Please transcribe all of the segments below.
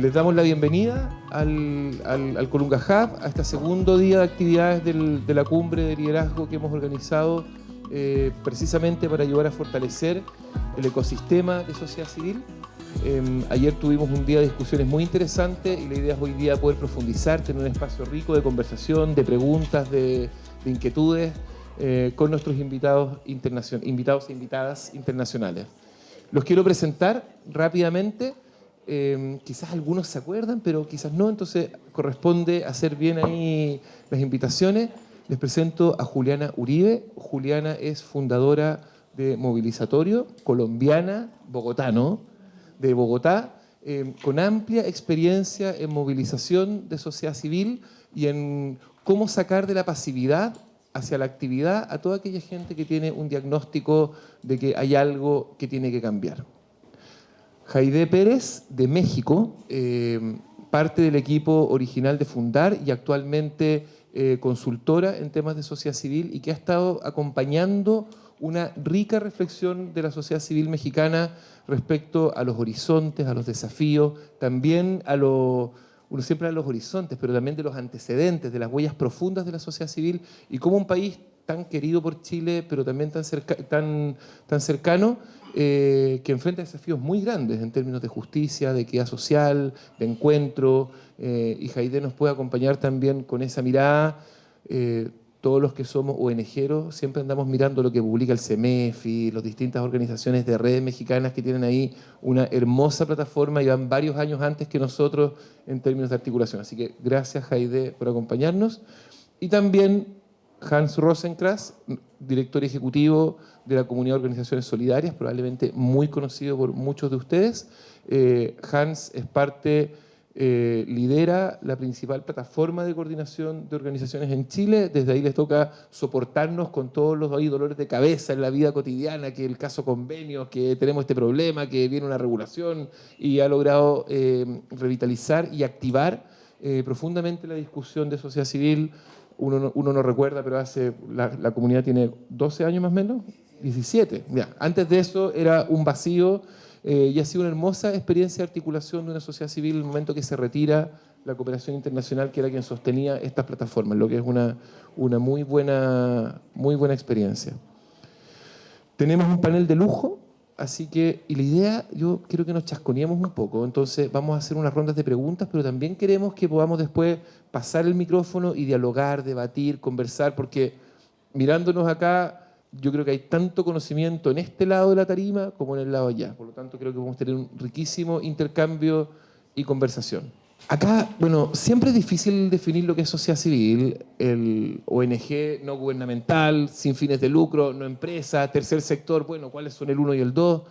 Les damos la bienvenida al Colunga Hub, a este segundo día de actividades de la cumbre de liderazgo que hemos organizado precisamente para ayudar a fortalecer el ecosistema de sociedad civil. Ayer tuvimos un día de discusiones muy interesantes y la idea es hoy día poder profundizar, tener un espacio rico de conversación, de preguntas, de inquietudes con nuestros invitados e invitadas internacionales. Los quiero presentar rápidamente. Quizás algunos se acuerdan, pero quizás no, entonces corresponde hacer bien ahí las invitaciones. Les presento a Juliana Uribe. Juliana es fundadora de Movilizatorio, colombiana, de Bogotá, con amplia experiencia en movilización de sociedad civil y en cómo sacar de la pasividad hacia la actividad a toda aquella gente que tiene un diagnóstico de que hay algo que tiene que cambiar. Haydée Pérez, de México, parte del equipo original de Fundar y actualmente consultora en temas de sociedad civil y que ha estado acompañando una rica reflexión de la sociedad civil mexicana respecto a los horizontes, a los desafíos, también uno siempre habla de los horizontes, pero también de los antecedentes, de las huellas profundas de la sociedad civil y cómo un país tan querido por Chile, pero también tan cercano, que enfrenta desafíos muy grandes en términos de justicia, de equidad social, de encuentro, y Haydée nos puede acompañar también con esa mirada. Todos los que somos ONGeros siempre andamos mirando lo que publica el CEMEFI, las distintas organizaciones de redes mexicanas que tienen ahí una hermosa plataforma y van varios años antes que nosotros en términos de articulación. Así que gracias, Haydée, por acompañarnos. Y también Hans Rosenkrantz, director ejecutivo de la Comunidad de Organizaciones Solidarias, probablemente muy conocido por muchos de ustedes. Hans es lidera la principal plataforma de coordinación de organizaciones en Chile. Desde ahí les toca soportarnos con todos los dolores de cabeza en la vida cotidiana, que el caso convenios, que tenemos este problema, que viene una regulación, y ha logrado revitalizar y activar profundamente la discusión de sociedad civil. Uno no recuerda, pero la comunidad tiene 12 años más o menos, 17. Ya. Antes de eso era un vacío y ha sido una hermosa experiencia de articulación de una sociedad civil en el momento que se retira la cooperación internacional, que era quien sostenía estas plataformas, lo que es una muy buena experiencia. Tenemos un panel de lujo, así que, y la idea, yo quiero que nos chasconeemos un poco, entonces vamos a hacer unas rondas de preguntas, pero también queremos que podamos después pasar el micrófono y dialogar, debatir, conversar, porque mirándonos acá, yo creo que hay tanto conocimiento en este lado de la tarima como en el lado allá, por lo tanto creo que vamos a tener un riquísimo intercambio y conversación. Acá, bueno, siempre es difícil definir lo que es sociedad civil, el ONG no gubernamental, sin fines de lucro, no empresa, tercer sector, bueno, ¿cuáles son el 1 y el 2?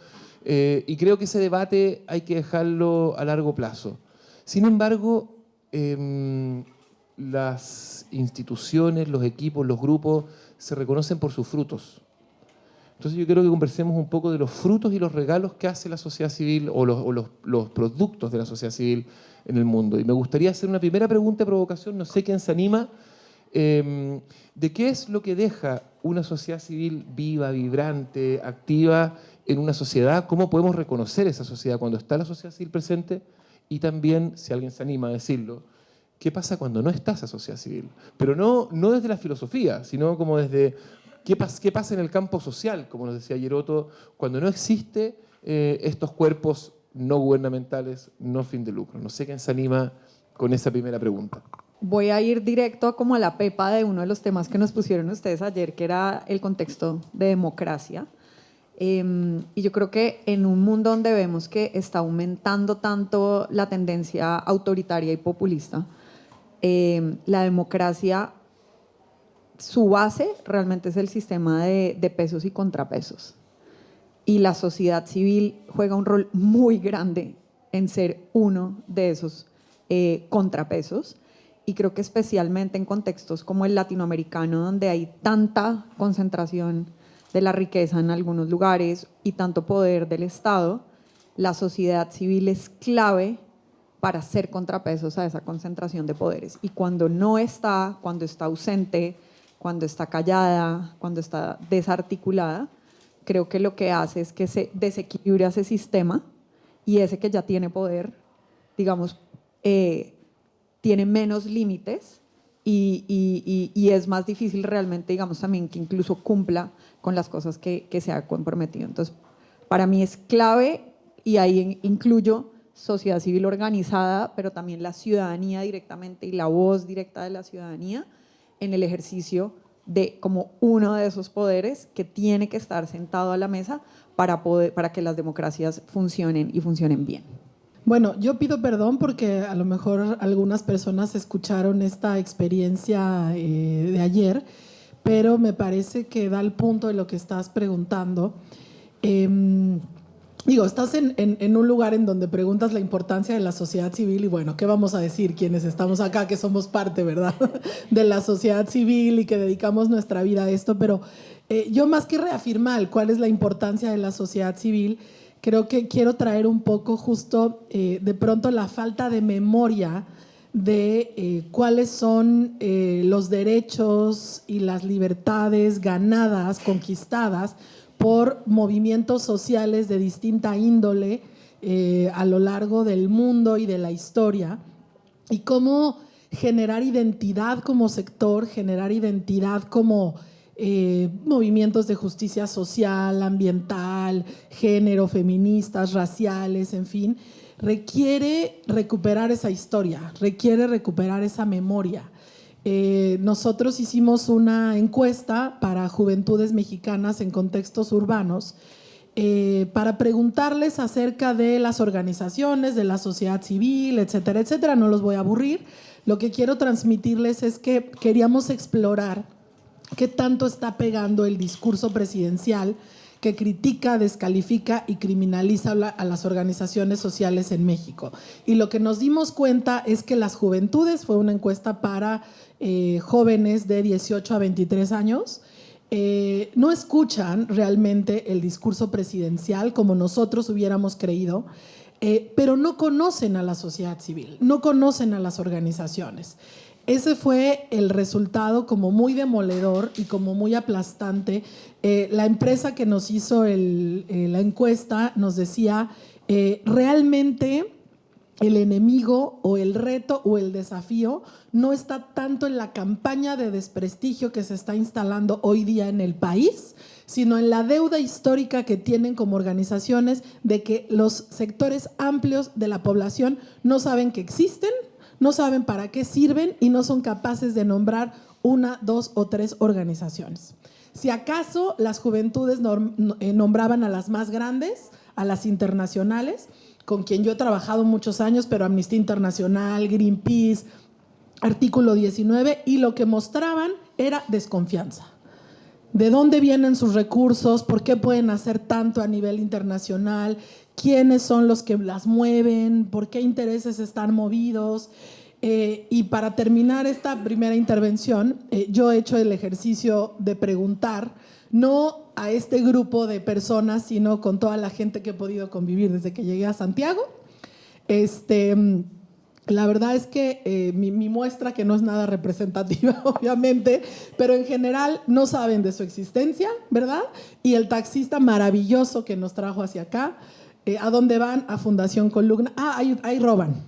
Y creo que ese debate hay que dejarlo a largo plazo. Sin embargo, las instituciones, los equipos, los grupos se reconocen por sus frutos. Entonces yo quiero que conversemos un poco de los frutos y los regalos que hace la sociedad civil o los productos de la sociedad civil en el mundo. Y me gustaría hacer una primera pregunta de provocación, no sé quién se anima, de qué es lo que deja una sociedad civil viva, vibrante, activa en una sociedad, cómo podemos reconocer esa sociedad cuando está la sociedad civil presente y también, si alguien se anima a decirlo, qué pasa cuando no está esa sociedad civil. Pero no desde la filosofía, sino como desde qué pasa en el campo social, como nos decía ayer Otto, cuando no existe estos cuerpos no gubernamentales, no fin de lucro. No sé quién se anima con esa primera pregunta. Voy a ir directo como a la pepa de uno de los temas que nos pusieron ustedes ayer, que era el contexto de democracia. Y yo creo que en un mundo donde vemos que está aumentando tanto la tendencia autoritaria y populista, la democracia, su base realmente es el sistema de pesos y contrapesos. Y la sociedad civil juega un rol muy grande en ser uno de esos contrapesos. Y creo que especialmente en contextos como el latinoamericano, donde hay tanta concentración de la riqueza en algunos lugares y tanto poder del Estado, la sociedad civil es clave para ser contrapesos a esa concentración de poderes. Y cuando no está, cuando está ausente, cuando está callada, cuando está desarticulada, creo que lo que hace es que se desequilibra ese sistema y ese que ya tiene poder digamos, tiene menos límites y es más difícil realmente, digamos, también que incluso cumpla con las cosas que se ha comprometido. Entonces, para mí es clave, y ahí incluyo sociedad civil organizada, pero también la ciudadanía directamente y la voz directa de la ciudadanía en el ejercicio de como uno de esos poderes que tiene que estar sentado a la mesa para que las democracias funcionen y funcionen bien. Bueno, yo pido perdón porque a lo mejor algunas personas escucharon esta experiencia de ayer, pero me parece que da el punto de lo que estás preguntando. Digo, estás en un lugar en donde preguntas la importancia de la sociedad civil y bueno, ¿qué vamos a decir quienes estamos acá, que somos parte, ¿verdad?, de la sociedad civil y que dedicamos nuestra vida a esto? Pero yo, más que reafirmar cuál es la importancia de la sociedad civil, creo que quiero traer un poco justo de pronto la falta de memoria de cuáles son los derechos y las libertades ganadas, conquistadas por movimientos sociales de distinta índole a lo largo del mundo y de la historia, y cómo generar identidad como sector, generar identidad como movimientos de justicia social, ambiental, género, feministas, raciales, en fin, requiere recuperar esa historia, requiere recuperar esa memoria. Nosotros hicimos una encuesta para juventudes mexicanas en contextos urbanos para preguntarles acerca de las organizaciones, de la sociedad civil, etcétera, etcétera. No los voy a aburrir. Lo que quiero transmitirles es que queríamos explorar qué tanto está pegando el discurso presidencial que critica, descalifica y criminaliza a las organizaciones sociales en México. Y lo que nos dimos cuenta es que las juventudes, fue una encuesta para jóvenes de 18 a 23 años, no escuchan realmente el discurso presidencial como nosotros hubiéramos creído, pero no conocen a la sociedad civil, no conocen a las organizaciones. Ese fue el resultado como muy demoledor y como muy aplastante. La empresa que nos hizo la encuesta nos decía, realmente el enemigo o el reto o el desafío no está tanto en la campaña de desprestigio que se está instalando hoy día en el país, sino en la deuda histórica que tienen como organizaciones de que los sectores amplios de la población no saben que existen, no saben para qué sirven y no son capaces de nombrar una, dos o tres organizaciones. Si acaso las juventudes nombraban a las más grandes, a las internacionales, con quien yo he trabajado muchos años, pero Amnistía Internacional, Greenpeace, Artículo 19, y lo que mostraban era desconfianza. ¿De dónde vienen sus recursos? ¿Por qué pueden hacer tanto a nivel internacional? ¿Quiénes son los que las mueven? ¿Por qué intereses están movidos? Y para terminar esta primera intervención, yo he hecho el ejercicio de preguntar, no a este grupo de personas, sino con toda la gente que he podido convivir desde que llegué a Santiago. La verdad es que mi muestra, que no es nada representativa, obviamente, pero en general no saben de su existencia, ¿verdad? Y el taxista maravilloso que nos trajo hacia acá, ¿a dónde van? A Fundación Colunga. Ah, ahí roban.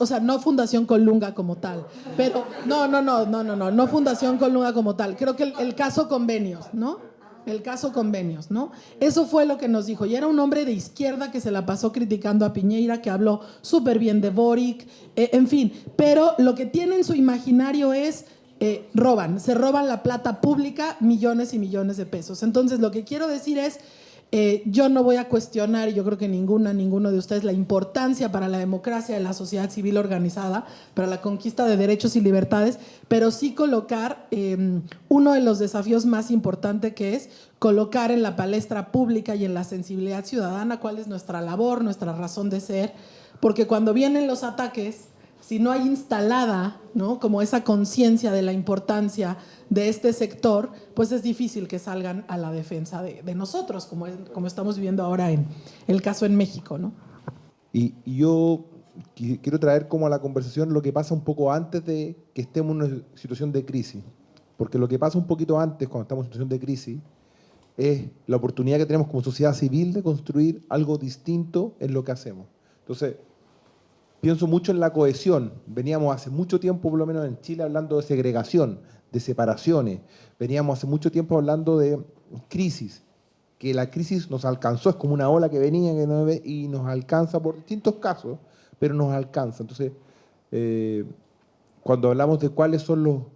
O sea, no Fundación Colunga como tal, pero no Fundación Colunga como tal. Creo que el caso Convenios, ¿no? El caso Convenios, ¿no? Eso fue lo que nos dijo. Y era un hombre de izquierda que se la pasó criticando a Piñera, que habló súper bien de Boric, en fin. Pero lo que tiene en su imaginario es se roban la plata pública, millones y millones de pesos. Entonces, lo que quiero decir es, yo no voy a cuestionar, y yo creo que ninguno de ustedes, la importancia para la democracia de la sociedad civil organizada, para la conquista de derechos y libertades, pero sí colocar uno de los desafíos más importantes, que es colocar en la palestra pública y en la sensibilidad ciudadana cuál es nuestra labor, nuestra razón de ser, porque cuando vienen los ataques, si no hay instalada, ¿no?, como esa conciencia de la importancia de este sector, pues es difícil que salgan a la defensa de nosotros, como estamos viviendo ahora en el caso en México, ¿no? Y yo quiero traer como a la conversación lo que pasa un poco antes de que estemos en una situación de crisis, porque lo que pasa un poquito antes, cuando estamos en situación de crisis, es la oportunidad que tenemos como sociedad civil de construir algo distinto en lo que hacemos. Entonces, pienso mucho en la cohesión. Veníamos hace mucho tiempo, por lo menos en Chile, hablando de segregación, de separaciones. Veníamos hace mucho tiempo hablando de crisis, que la crisis nos alcanzó, es como una ola que venía y nos alcanza por distintos casos, pero nos alcanza. Entonces, cuando hablamos de cuáles son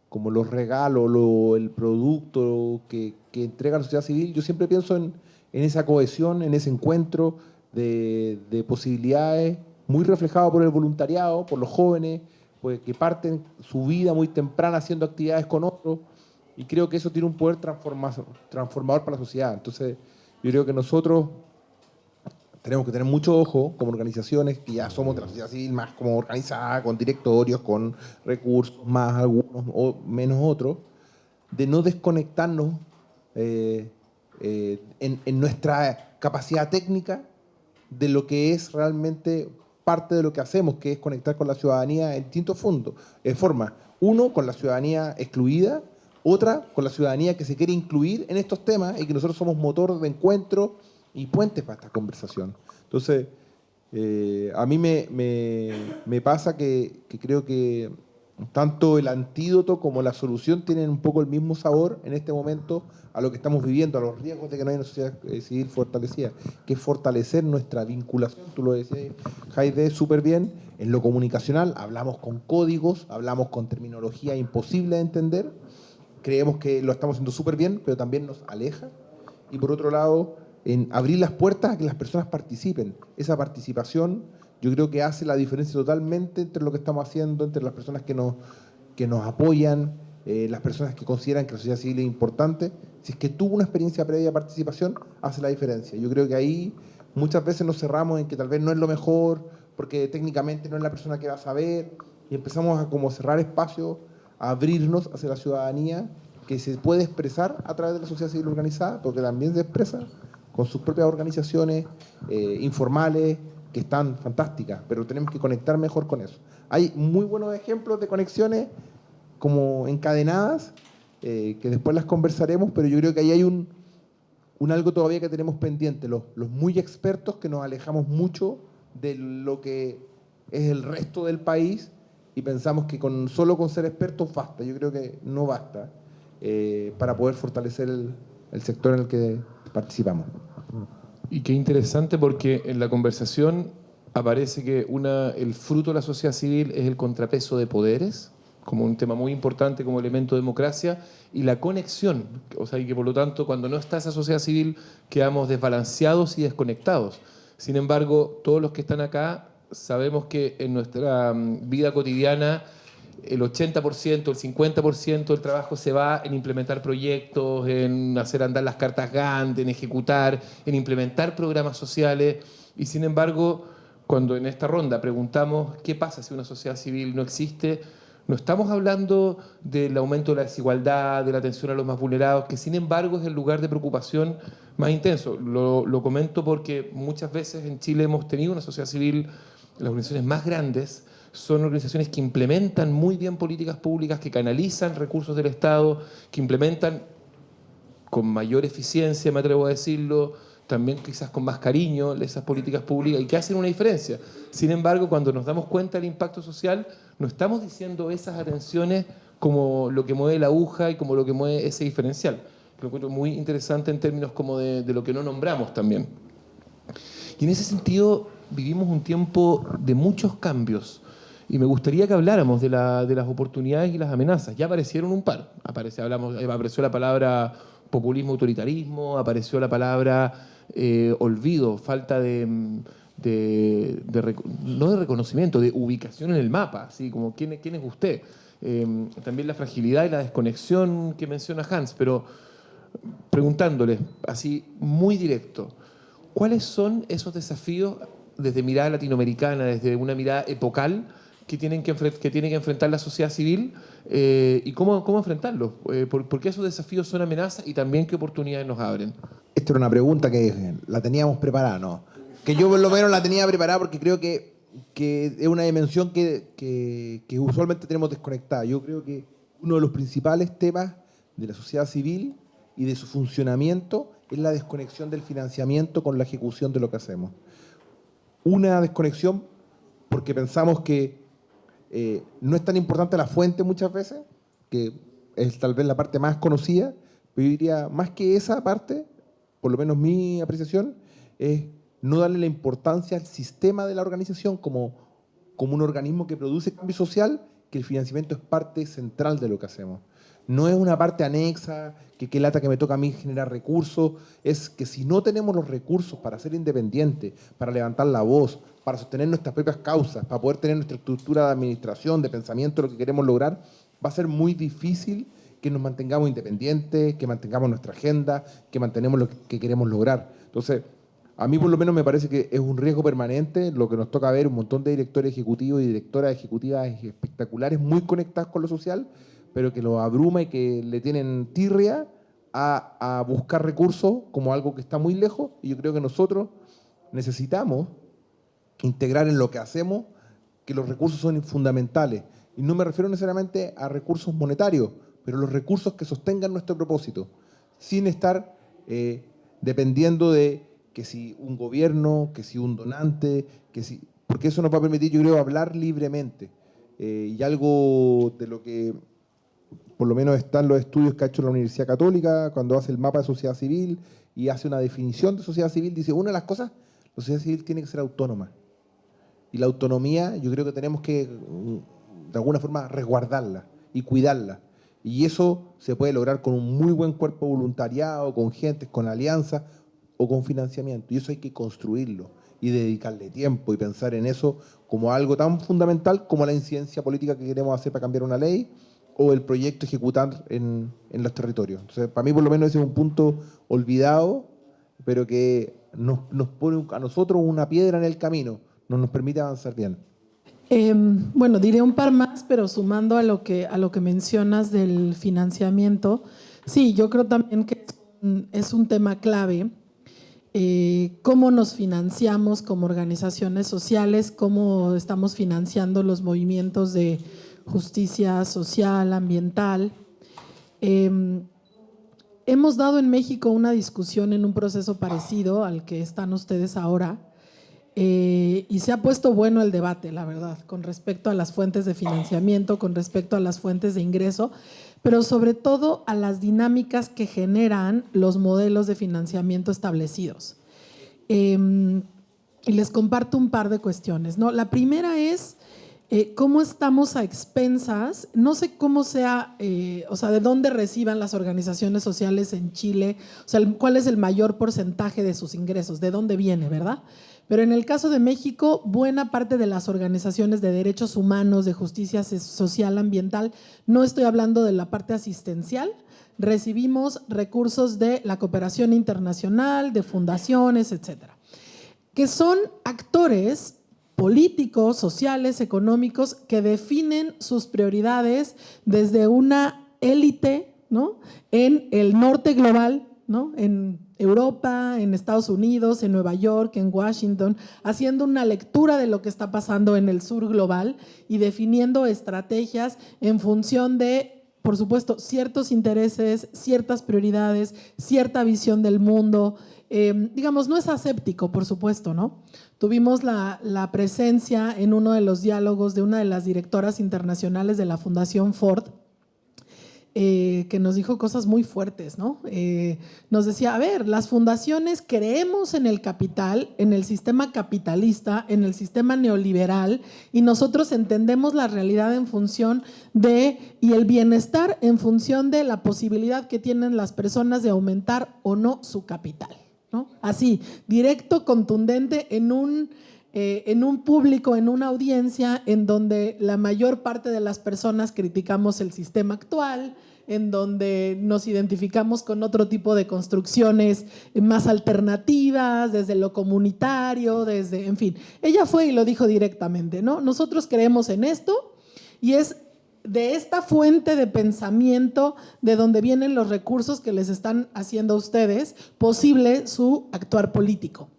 como los regalos, el producto que entrega la sociedad civil, yo siempre pienso en esa cohesión, en ese encuentro de posibilidades, muy reflejado por el voluntariado, por los jóvenes, pues, que parten su vida muy temprana haciendo actividades con otros, y creo que eso tiene un poder transformador para la sociedad. Entonces, yo creo que nosotros tenemos que tener mucho ojo como organizaciones que ya somos de la sociedad civil más como organizada, con directorios, con recursos, más algunos o menos otros, de no desconectarnos en nuestra capacidad técnica de lo que es realmente parte de lo que hacemos, que es conectar con la ciudadanía en distintos formas. Uno, con la ciudadanía excluida; otra, con la ciudadanía que se quiere incluir en estos temas y que nosotros somos motor de encuentro y puentes para esta conversación. Entonces, a mí me pasa que creo que tanto el antídoto como la solución tienen un poco el mismo sabor en este momento a lo que estamos viviendo, a los riesgos de que no haya una sociedad civil fortalecida, que es fortalecer nuestra vinculación. Tú lo decías, Jaide, súper bien. En lo comunicacional hablamos con códigos, hablamos con terminología imposible de entender, creemos que lo estamos haciendo súper bien, pero también nos aleja. Y por otro lado, en abrir las puertas a que las personas participen. Esa participación yo creo que hace la diferencia totalmente entre lo que estamos haciendo, entre las personas que nos apoyan, las personas que consideran que la sociedad civil es importante. Si es que tuvo una experiencia previa de participación, hace la diferencia. Yo creo que ahí muchas veces nos cerramos en que tal vez no es lo mejor, porque técnicamente no es la persona que va a saber, y empezamos a como cerrar espacios, a abrirnos hacia la ciudadanía, que se puede expresar a través de la sociedad civil organizada, porque también se expresa con sus propias organizaciones informales, que están fantásticas, pero tenemos que conectar mejor con eso. Hay muy buenos ejemplos de conexiones como encadenadas, que después las conversaremos, pero yo creo que ahí hay un algo todavía que tenemos pendiente, los muy expertos, que nos alejamos mucho de lo que es el resto del país y pensamos que solo con ser expertos basta. Yo creo que no basta para poder fortalecer el sector en el que participamos. Y qué interesante, porque en la conversación aparece que el fruto de la sociedad civil es el contrapeso de poderes, como un tema muy importante como elemento de democracia, y la conexión, o sea, y que por lo tanto cuando no está esa sociedad civil quedamos desbalanceados y desconectados. Sin embargo, todos los que están acá sabemos que en nuestra vida cotidiana el 80%, el 50% del trabajo se va en implementar proyectos, en hacer andar las cartas Gantt, en ejecutar, en implementar programas sociales. Y sin embargo, cuando en esta ronda preguntamos qué pasa si una sociedad civil no existe, no estamos hablando del aumento de la desigualdad, de la atención a los más vulnerados, que sin embargo es el lugar de preocupación más intenso. Lo comento porque muchas veces en Chile hemos tenido una sociedad civil, las organizaciones más grandes son organizaciones que implementan muy bien políticas públicas, que canalizan recursos del Estado, que implementan con mayor eficiencia, me atrevo a decirlo, también quizás con más cariño esas políticas públicas, y que hacen una diferencia. Sin embargo, cuando nos damos cuenta del impacto social, no estamos diciendo esas atenciones como lo que mueve la aguja y como lo que mueve ese diferencial. Lo encuentro muy interesante en términos como de lo que no nombramos también. Y en ese sentido vivimos un tiempo de muchos cambios, y me gustaría que habláramos de las oportunidades y las amenazas. Ya aparecieron un par. Apareció la palabra populismo, autoritarismo, apareció la palabra olvido, falta no de reconocimiento, de ubicación en el mapa, así como quién es usted. También la fragilidad y la desconexión que menciona Hans, pero preguntándole así muy directo, ¿cuáles son esos desafíos desde mirada latinoamericana, desde una mirada epocal, que tiene que enfrentar la sociedad civil, y cómo enfrentarlos? ¿Por qué esos desafíos son amenazas y también qué oportunidades nos abren? Esta era una pregunta que la teníamos preparada, ¿no? Que yo por lo menos la tenía preparada porque creo que es una dimensión que usualmente tenemos desconectada. Yo creo que uno de los principales temas de la sociedad civil y de su funcionamiento es la desconexión del financiamiento con la ejecución de lo que hacemos. Una desconexión porque pensamos que no es tan importante la fuente muchas veces, que es tal vez la parte más conocida, pero yo diría, más que esa parte, por lo menos mi apreciación, es no darle la importancia al sistema de la organización como un organismo que produce cambio social, que el financiamiento es parte central de lo que hacemos. No es una parte anexa, que qué lata que me toca a mí generar recursos, es que si no tenemos los recursos para ser independientes, para levantar la voz, para sostener nuestras propias causas, para poder tener nuestra estructura de administración, de pensamiento, lo que queremos lograr, va a ser muy difícil que nos mantengamos independientes, que mantengamos nuestra agenda, que mantenemos lo que queremos lograr. Entonces, a mí por lo menos me parece que es un riesgo permanente lo que nos toca ver, un montón de directores ejecutivos y directoras ejecutivas espectaculares, muy conectadas con lo social, pero que los abruma y que le tienen tirria a buscar recursos como algo que está muy lejos. Y yo creo que nosotros necesitamos integrar en lo que hacemos que los recursos son fundamentales. Y no me refiero necesariamente a recursos monetarios, pero los recursos que sostengan nuestro propósito, sin estar dependiendo de que si un gobierno, que si un donante, porque eso nos va a permitir, yo creo, hablar libremente. Y algo de lo que por lo menos están los estudios que ha hecho la Universidad Católica, cuando hace el mapa de sociedad civil y hace una definición de sociedad civil, dice, una de las cosas, la sociedad civil tiene que ser autónoma. Y la autonomía yo creo que tenemos que, de alguna forma, resguardarla y cuidarla. Y eso se puede lograr con un muy buen cuerpo voluntariado, con gentes, con alianzas o con financiamiento. Y eso hay que construirlo y dedicarle tiempo y pensar en eso como algo tan fundamental como la incidencia política que queremos hacer para cambiar una ley o el proyecto ejecutar en los territorios. Entonces, para mí por lo menos ese es un punto olvidado, pero que nos pone a nosotros una piedra en el camino, no nos permite avanzar bien. Bueno, diré un par más, pero sumando a lo que mencionas del financiamiento, sí, yo creo también que es un tema clave. Cómo nos financiamos como organizaciones sociales, cómo estamos financiando los movimientos de justicia social, ambiental. Hemos dado en México una discusión en un proceso parecido al que están ustedes ahora, y se ha puesto bueno el debate, la verdad, con respecto a las fuentes de financiamiento, con respecto a las fuentes de ingreso, pero sobre todo a las dinámicas que generan los modelos de financiamiento establecidos. Y les comparto un par de cuestiones, ¿no? La primera es cómo estamos a expensas, no sé cómo sea, o sea, de dónde reciban las organizaciones sociales en Chile, o sea, cuál es el mayor porcentaje de sus ingresos, de dónde viene, ¿verdad? Pero en el caso de México, buena parte de las organizaciones de derechos humanos, de justicia social, ambiental, no estoy hablando de la parte asistencial, recibimos recursos de la cooperación internacional, de fundaciones, etcétera, que son actores políticos, sociales, económicos, que definen sus prioridades desde una élite, ¿no?, en el norte global, ¿no?, en Europa, en Estados Unidos, en Nueva York, en Washington, haciendo una lectura de lo que está pasando en el sur global y definiendo estrategias en función de, por supuesto, ciertos intereses, ciertas prioridades, cierta visión del mundo. Digamos, no es aséptico, por supuesto, ¿no? Tuvimos la presencia en uno de los diálogos de una de las directoras internacionales de la Fundación Ford, que nos dijo cosas muy fuertes, ¿no? Nos decía, a ver, las fundaciones creemos en el capital, en el sistema capitalista, en el sistema neoliberal, y nosotros entendemos la realidad en función y el bienestar en función de la posibilidad que tienen las personas de aumentar o no su capital, ¿no? Así, directo, contundente, en un público, en una audiencia en donde la mayor parte de las personas criticamos el sistema actual, en donde nos identificamos con otro tipo de construcciones más alternativas, desde lo comunitario, en fin. Ella fue y lo dijo directamente, ¿no? Nosotros creemos en esto y es de esta fuente de pensamiento de donde vienen los recursos que les están haciendo a ustedes posible su actuar político.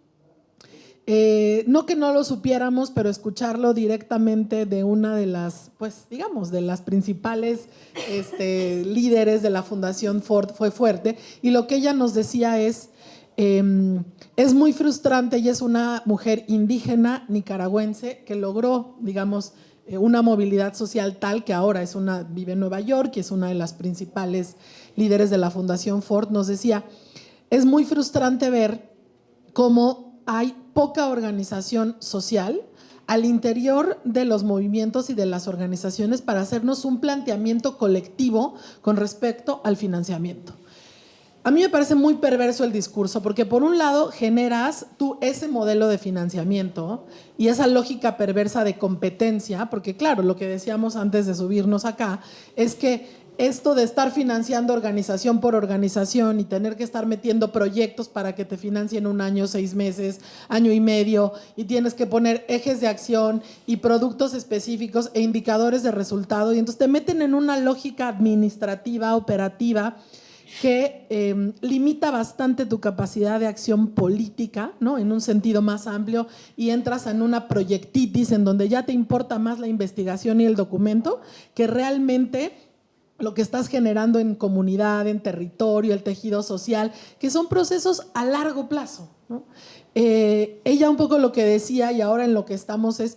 No que no lo supiéramos, pero escucharlo directamente de una de las, pues digamos, de las principales líderes de la Fundación Ford fue fuerte. Y lo que ella nos decía es, Es muy frustrante. Ella es una mujer indígena nicaragüense que logró, digamos, una movilidad social tal que ahora vive en Nueva York y es una de las principales líderes de la Fundación Ford. Nos decía, es muy frustrante ver cómo hay poca organización social al interior de los movimientos y de las organizaciones para hacernos un planteamiento colectivo con respecto al financiamiento. A mí me parece muy perverso el discurso porque por un lado generas tú ese modelo de financiamiento y esa lógica perversa de competencia, porque claro, lo que decíamos antes de subirnos acá es que esto de estar financiando organización por organización y tener que estar metiendo proyectos para que te financien un año, 6 meses, año y medio, y tienes que poner ejes de acción y productos específicos e indicadores de resultado, y entonces te meten en una lógica administrativa, operativa, que limita bastante tu capacidad de acción política, ¿no? En un sentido más amplio, y entras en una proyectitis en donde ya te importa más la investigación y el documento que realmente lo que estás generando en comunidad, en territorio, el tejido social, que son procesos a largo plazo, ¿no? Ella un poco lo que decía, y ahora en lo que estamos es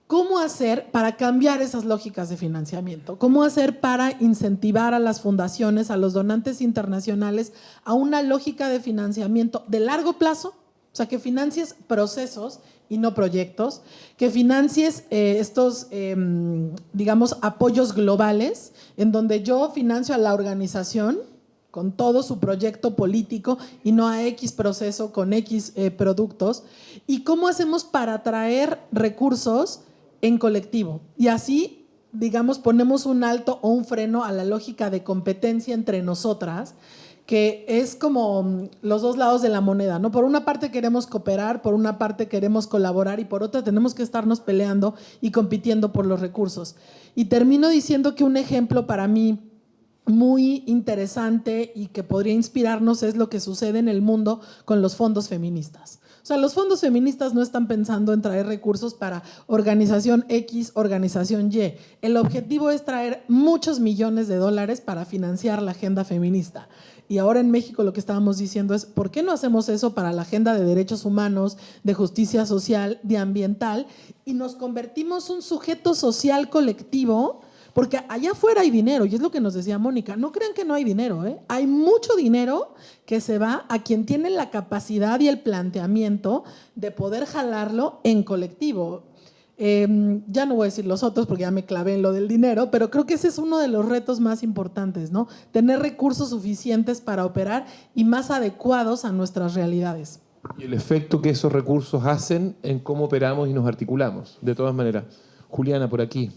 ¿cómo hacer para cambiar esas lógicas de financiamiento? ¿Cómo hacer para incentivar a las fundaciones, a los donantes internacionales a una lógica de financiamiento de largo plazo? O sea, que financies procesos y no proyectos, que financies estos, digamos, apoyos globales, en donde yo financio a la organización con todo su proyecto político y no a X proceso con X productos. ¿Y cómo hacemos para atraer recursos en colectivo? Y así, digamos, ponemos un alto o un freno a la lógica de competencia entre nosotras, que es como los dos lados de la moneda, ¿no? Por una parte queremos cooperar, por una parte queremos colaborar y por otra tenemos que estarnos peleando y compitiendo por los recursos. Y termino diciendo que un ejemplo para mí muy interesante y que podría inspirarnos es lo que sucede en el mundo con los fondos feministas. O sea, los fondos feministas no están pensando en traer recursos para organización X, organización Y. El objetivo es traer muchos millones de dólares para financiar la agenda feminista. Y ahora en México lo que estábamos diciendo es, ¿por qué no hacemos eso para la agenda de derechos humanos, de justicia social, de ambiental? Y nos convertimos un sujeto social colectivo, porque allá afuera hay dinero, y es lo que nos decía Mónica, no crean que no hay dinero, ¿eh? Hay mucho dinero que se va a quien tiene la capacidad y el planteamiento de poder jalarlo en colectivo. Ya no voy a decir los otros porque ya me clavé en lo del dinero, pero creo que ese es uno de los retos más importantes, ¿no? Tener recursos suficientes para operar y más adecuados a nuestras realidades. Y el efecto que esos recursos hacen en cómo operamos y nos articulamos, de todas maneras. Juliana, por aquí.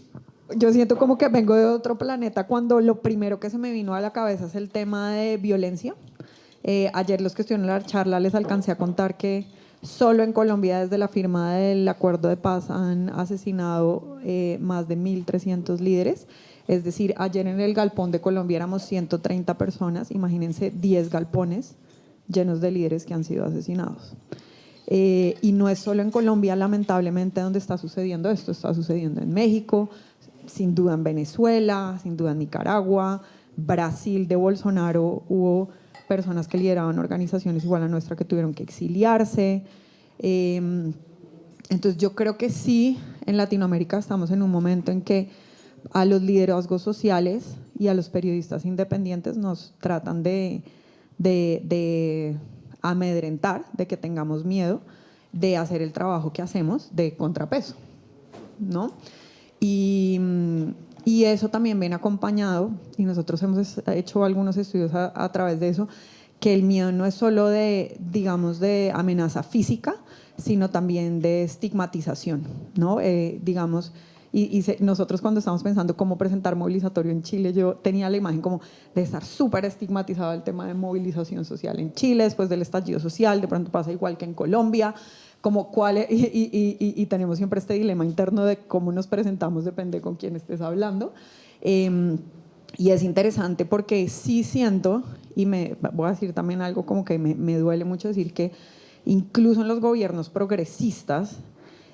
Yo siento como que vengo de otro planeta cuando lo primero que se me vino a la cabeza es el tema de violencia. Ayer los que estuvieron en la charla les alcancé a contar que solo en Colombia desde la firma del acuerdo de paz han asesinado más de 1.300 líderes. Es decir, ayer en el galpón de Colombia éramos 130 personas, imagínense 10 galpones llenos de líderes que han sido asesinados. Y no es solo en Colombia, lamentablemente, donde está sucediendo esto, está sucediendo en México, sin duda en Venezuela, sin duda en Nicaragua, Brasil de Bolsonaro, hubo personas que lideraban organizaciones igual a nuestra que tuvieron que exiliarse. Entonces yo creo que sí, en Latinoamérica estamos en un momento en que a los liderazgos sociales y a los periodistas independientes nos tratan de amedrentar, de que tengamos miedo de hacer el trabajo que hacemos de contrapeso, ¿no? Y eso también viene acompañado, y nosotros hemos hecho algunos estudios a través de eso, que el miedo no es solo de, digamos, de amenaza física, sino también de estigmatización, ¿no? Digamos, nosotros cuando estamos pensando cómo presentar movilizatorio en Chile, yo tenía la imagen como de estar súper estigmatizado el tema de movilización social en Chile, después del estallido social, de pronto pasa igual que en Colombia, como y tenemos siempre este dilema interno de cómo nos presentamos, depende con quién estés hablando. Y es interesante porque sí siento, y voy a decir también algo como que me duele mucho decir que incluso en los gobiernos progresistas,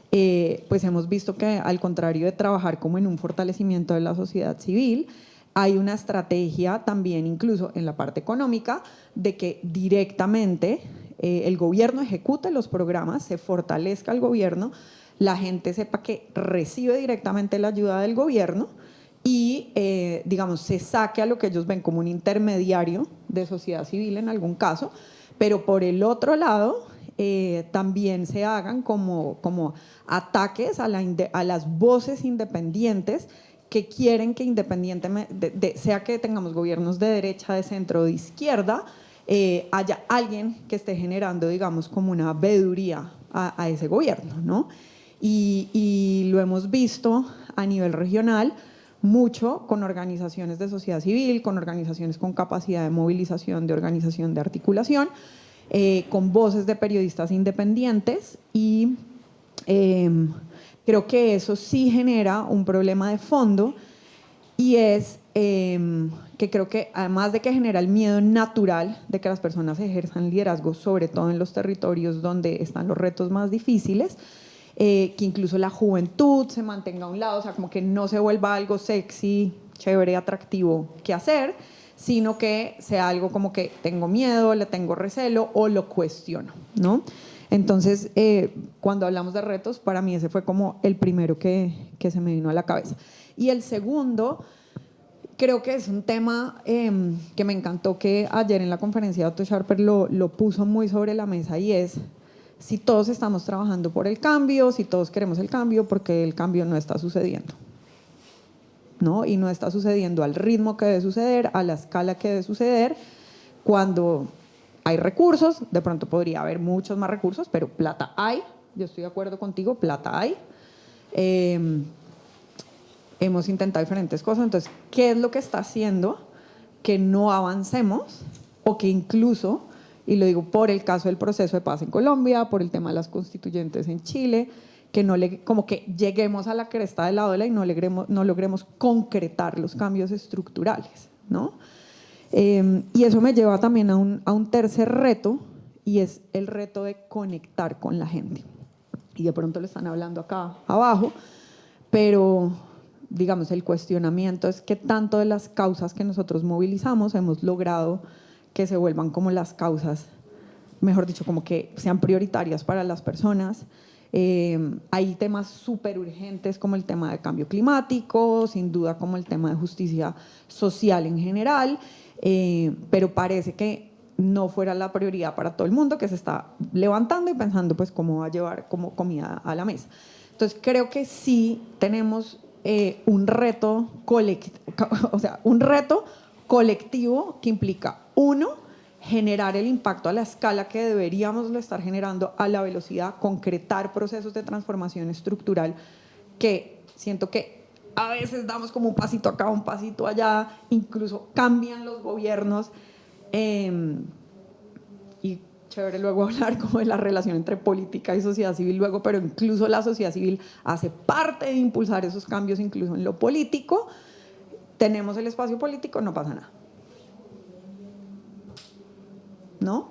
pues hemos visto que al contrario de trabajar como en un fortalecimiento de la sociedad civil, hay una estrategia también incluso en la parte económica de que directamente el gobierno ejecute los programas, se fortalezca el gobierno, la gente sepa que recibe directamente la ayuda del gobierno y, digamos, se saque a lo que ellos ven como un intermediario de sociedad civil en algún caso, pero por el otro lado también se hagan como ataques a las voces independientes que quieren que independientemente, sea que tengamos gobiernos de derecha, de centro o de izquierda, haya alguien que esté generando, digamos, como una veeduría a ese gobierno, ¿no? Y lo hemos visto a nivel regional mucho con organizaciones de sociedad civil, con organizaciones con capacidad de movilización, de organización, de articulación, con voces de periodistas independientes y creo que eso sí genera un problema de fondo y es que creo que además de que genera el miedo natural de que las personas ejerzan liderazgo, sobre todo en los territorios donde están los retos más difíciles, que incluso la juventud se mantenga a un lado, o sea, como que no se vuelva algo sexy, chévere, atractivo que hacer, sino que sea algo como que tengo miedo, le tengo recelo o lo cuestiono, ¿no? Entonces, cuando hablamos de retos, para mí ese fue como el primero que se me vino a la cabeza. Y el segundo, creo que es un tema que me encantó que ayer en la conferencia de Otto Scharper lo puso muy sobre la mesa y es si todos estamos trabajando por el cambio, si todos queremos el cambio, porque el cambio no está sucediendo, ¿no? Y no está sucediendo al ritmo que debe suceder, a la escala que debe suceder. Cuando hay recursos, de pronto podría haber muchos más recursos, pero plata hay, yo estoy de acuerdo contigo, plata hay. Hemos intentado diferentes cosas, entonces, ¿qué es lo que está haciendo que no avancemos o que incluso, y lo digo por el caso del proceso de paz en Colombia, por el tema de las constituyentes en Chile, que no como que lleguemos a la cresta de la ola y no logremos concretar los cambios estructurales, ¿no? Y eso me lleva también a un tercer reto, y es el reto de conectar con la gente. Y de pronto lo están hablando acá abajo, pero digamos el cuestionamiento es qué tanto de las causas que nosotros movilizamos hemos logrado que se vuelvan como las causas, mejor dicho, como que sean prioritarias para las personas. Hay temas súper urgentes como el tema de cambio climático, sin duda como el tema de justicia social en general, pero parece que no fuera la prioridad para todo el mundo, que se está levantando y pensando pues cómo va a llevar como comida a la mesa. Entonces creo que sí tenemos un reto colectivo que implica, uno, generar el impacto a la escala que deberíamos estar generando, a la velocidad, concretar procesos de transformación estructural que siento que a veces damos como un pasito acá, un pasito allá, incluso cambian los gobiernos y chévere luego hablar como de la relación entre política y sociedad civil luego, pero incluso la sociedad civil hace parte de impulsar esos cambios incluso en lo político. Tenemos el espacio político, no pasa nada, ¿no?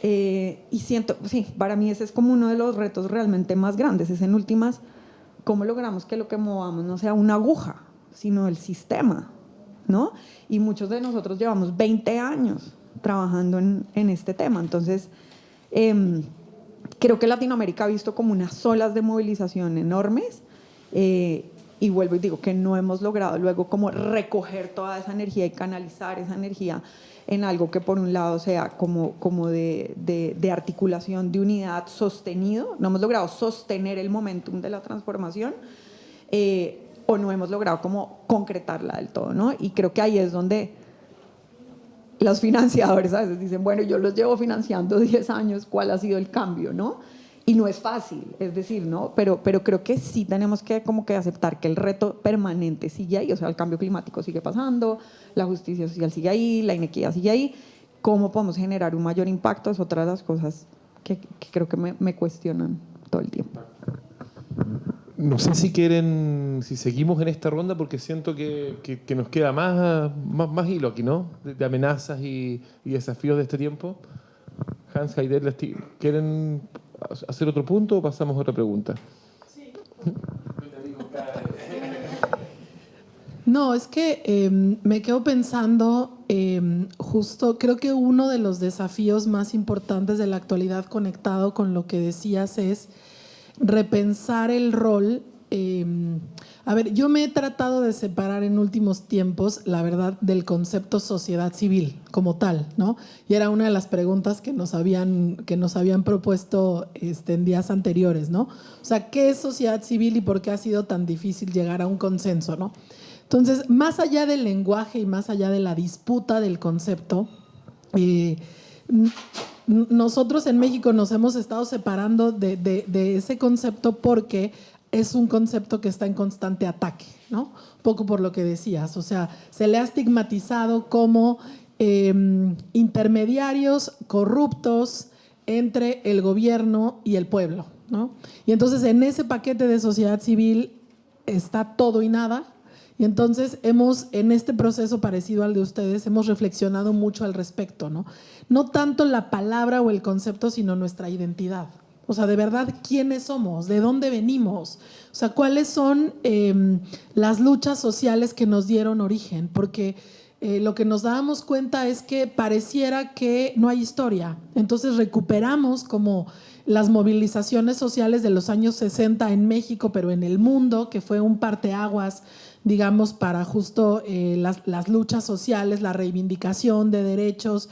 Y siento, sí, para mí ese es como uno de los retos realmente más grandes, es en últimas cómo logramos que lo que movamos no sea una aguja, sino el sistema, ¿no? Y muchos de nosotros llevamos 20 años trabajando en este tema, entonces creo que Latinoamérica ha visto como unas olas de movilización enormes y vuelvo y digo que no hemos logrado luego como recoger toda esa energía y canalizar esa energía en algo que por un lado sea como de articulación, de unidad sostenido. No hemos logrado sostener el momentum de la transformación o no hemos logrado como concretarla del todo, ¿no? Y creo que ahí es donde los financiadores a veces dicen, bueno, yo los llevo financiando 10 años, ¿cuál ha sido el cambio, no? Y no es fácil, es decir, ¿no? Pero creo que sí tenemos que como que aceptar que el reto permanente sigue ahí, o sea, el cambio climático sigue pasando, la justicia social sigue ahí, la inequidad sigue ahí. ¿Cómo podemos generar un mayor impacto? Es otra de las cosas que creo que me cuestionan todo el tiempo. No sé si quieren, si seguimos en esta ronda, porque siento que nos queda más hilo aquí, ¿no? De amenazas y desafíos de este tiempo. Hans, Heider, ¿quieren hacer otro punto o pasamos a otra pregunta? Sí. No, es que me quedo pensando justo creo que uno de los desafíos más importantes de la actualidad, conectado con lo que decías, es repensar el rol. A ver, yo me he tratado de separar en últimos tiempos, la verdad, del concepto sociedad civil como tal, ¿no? Y era una de las preguntas que nos habían propuesto en días anteriores, ¿no? O sea, ¿qué es sociedad civil y por qué ha sido tan difícil llegar a un consenso, ¿no? Entonces, más allá del lenguaje y más allá de la disputa del concepto, nosotros en México nos hemos estado separando de ese concepto porque es un concepto que está en constante ataque, ¿no? Un poco por lo que decías, o sea, se le ha estigmatizado como intermediarios corruptos entre el gobierno y el pueblo, ¿no? Y entonces en ese paquete de sociedad civil está todo y nada. Y entonces en este proceso parecido al de ustedes, hemos reflexionado mucho al respecto, ¿no? No tanto la palabra o el concepto, sino nuestra identidad. O sea, de verdad, ¿quiénes somos? ¿De dónde venimos? O sea, ¿cuáles son las luchas sociales que nos dieron origen? Porque lo que nos dábamos cuenta es que pareciera que no hay historia. Entonces recuperamos como las movilizaciones sociales de los años 60 en México, pero en el mundo, que fue un parteaguas, digamos, para justo las luchas sociales, la reivindicación de derechos.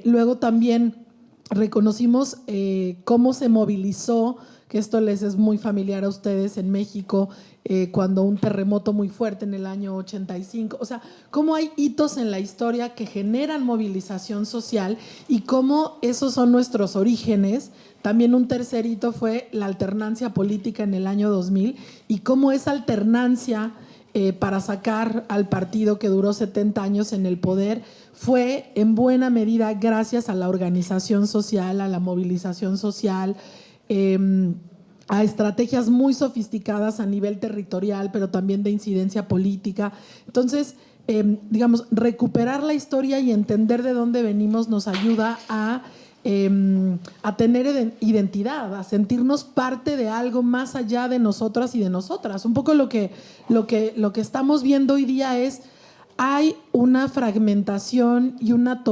Luego también reconocimos cómo se movilizó, que esto les es muy familiar a ustedes en México, cuando un terremoto muy fuerte en el año 85, o sea, cómo hay hitos en la historia que generan movilización social y cómo esos son nuestros orígenes. También un tercer hito fue la alternancia política en el año 2000 y cómo esa alternancia para sacar al partido que duró 70 años en el poder fue en buena medida gracias a la organización social, a la movilización social, a estrategias muy sofisticadas a nivel territorial, pero también de incidencia política. Entonces, digamos, recuperar la historia y entender de dónde venimos nos ayuda a tener identidad, a sentirnos parte de algo más allá de nosotras y de nosotras. Un poco lo que estamos viendo hoy día es, hay una fragmentación y una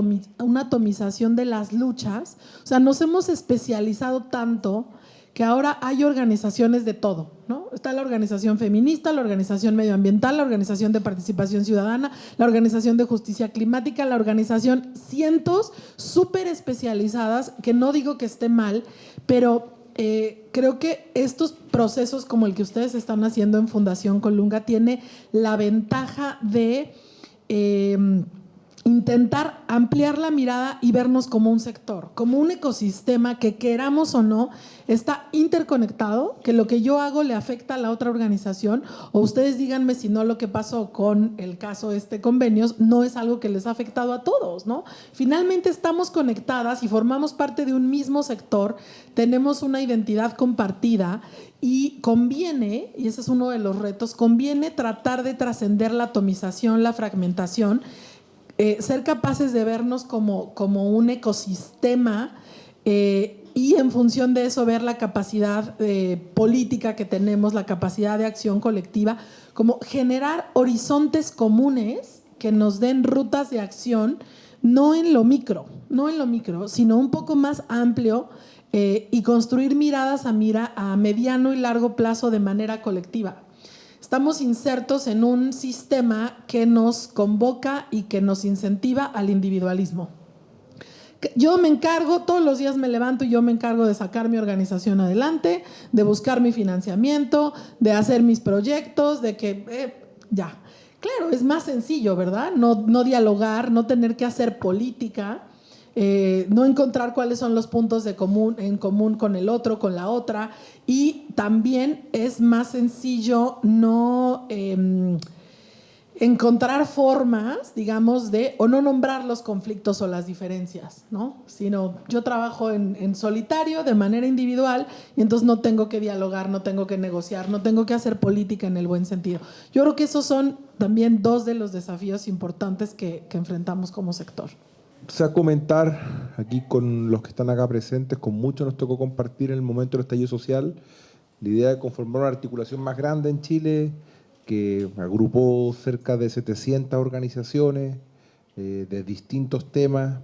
atomización de las luchas. O sea, nos hemos especializado tanto que ahora hay organizaciones de todo, ¿no? Está la organización feminista, la organización medioambiental, la organización de participación ciudadana, la organización de justicia climática, la organización, cientos súper especializadas, que no digo que esté mal, pero creo que estos procesos como el que ustedes están haciendo en Fundación Colunga tiene la ventaja de intentar ampliar la mirada y vernos como un sector, como un ecosistema que, queramos o no, está interconectado, que lo que yo hago le afecta a la otra organización, o ustedes díganme si no, lo que pasó con el caso convenios no es algo que les ha afectado a todos, ¿no? Finalmente estamos conectadas y formamos parte de un mismo sector, tenemos una identidad compartida y conviene, y ese es uno de los retos, conviene tratar de trascender la atomización, la fragmentación, ser capaces de vernos como un ecosistema y en función de eso ver la capacidad política que tenemos, la capacidad de acción colectiva, como generar horizontes comunes que nos den rutas de acción, no en lo micro, sino un poco más amplio, y construir miradas a mediano y largo plazo de manera colectiva. Estamos insertos en un sistema que nos convoca y que nos incentiva al individualismo. Yo me encargo, todos los días me levanto y yo me encargo de sacar mi organización adelante, de buscar mi financiamiento, de hacer mis proyectos, de que ya. Claro, es más sencillo, ¿verdad? No dialogar, no tener que hacer política, no encontrar cuáles son los puntos en común con el otro, con la otra, y también es más sencillo no encontrar formas, digamos, o no nombrar los conflictos o las diferencias, ¿no? Sino yo trabajo en solitario, de manera individual, y entonces no tengo que dialogar, no tengo que negociar, no tengo que hacer política en el buen sentido. Yo creo que esos son también dos de los desafíos importantes que enfrentamos como sector. O sea, comentar aquí con los que están acá presentes, con muchos nos tocó compartir en el momento del estallido social la idea de conformar una articulación más grande en Chile que agrupó cerca de 700 organizaciones, de distintos temas.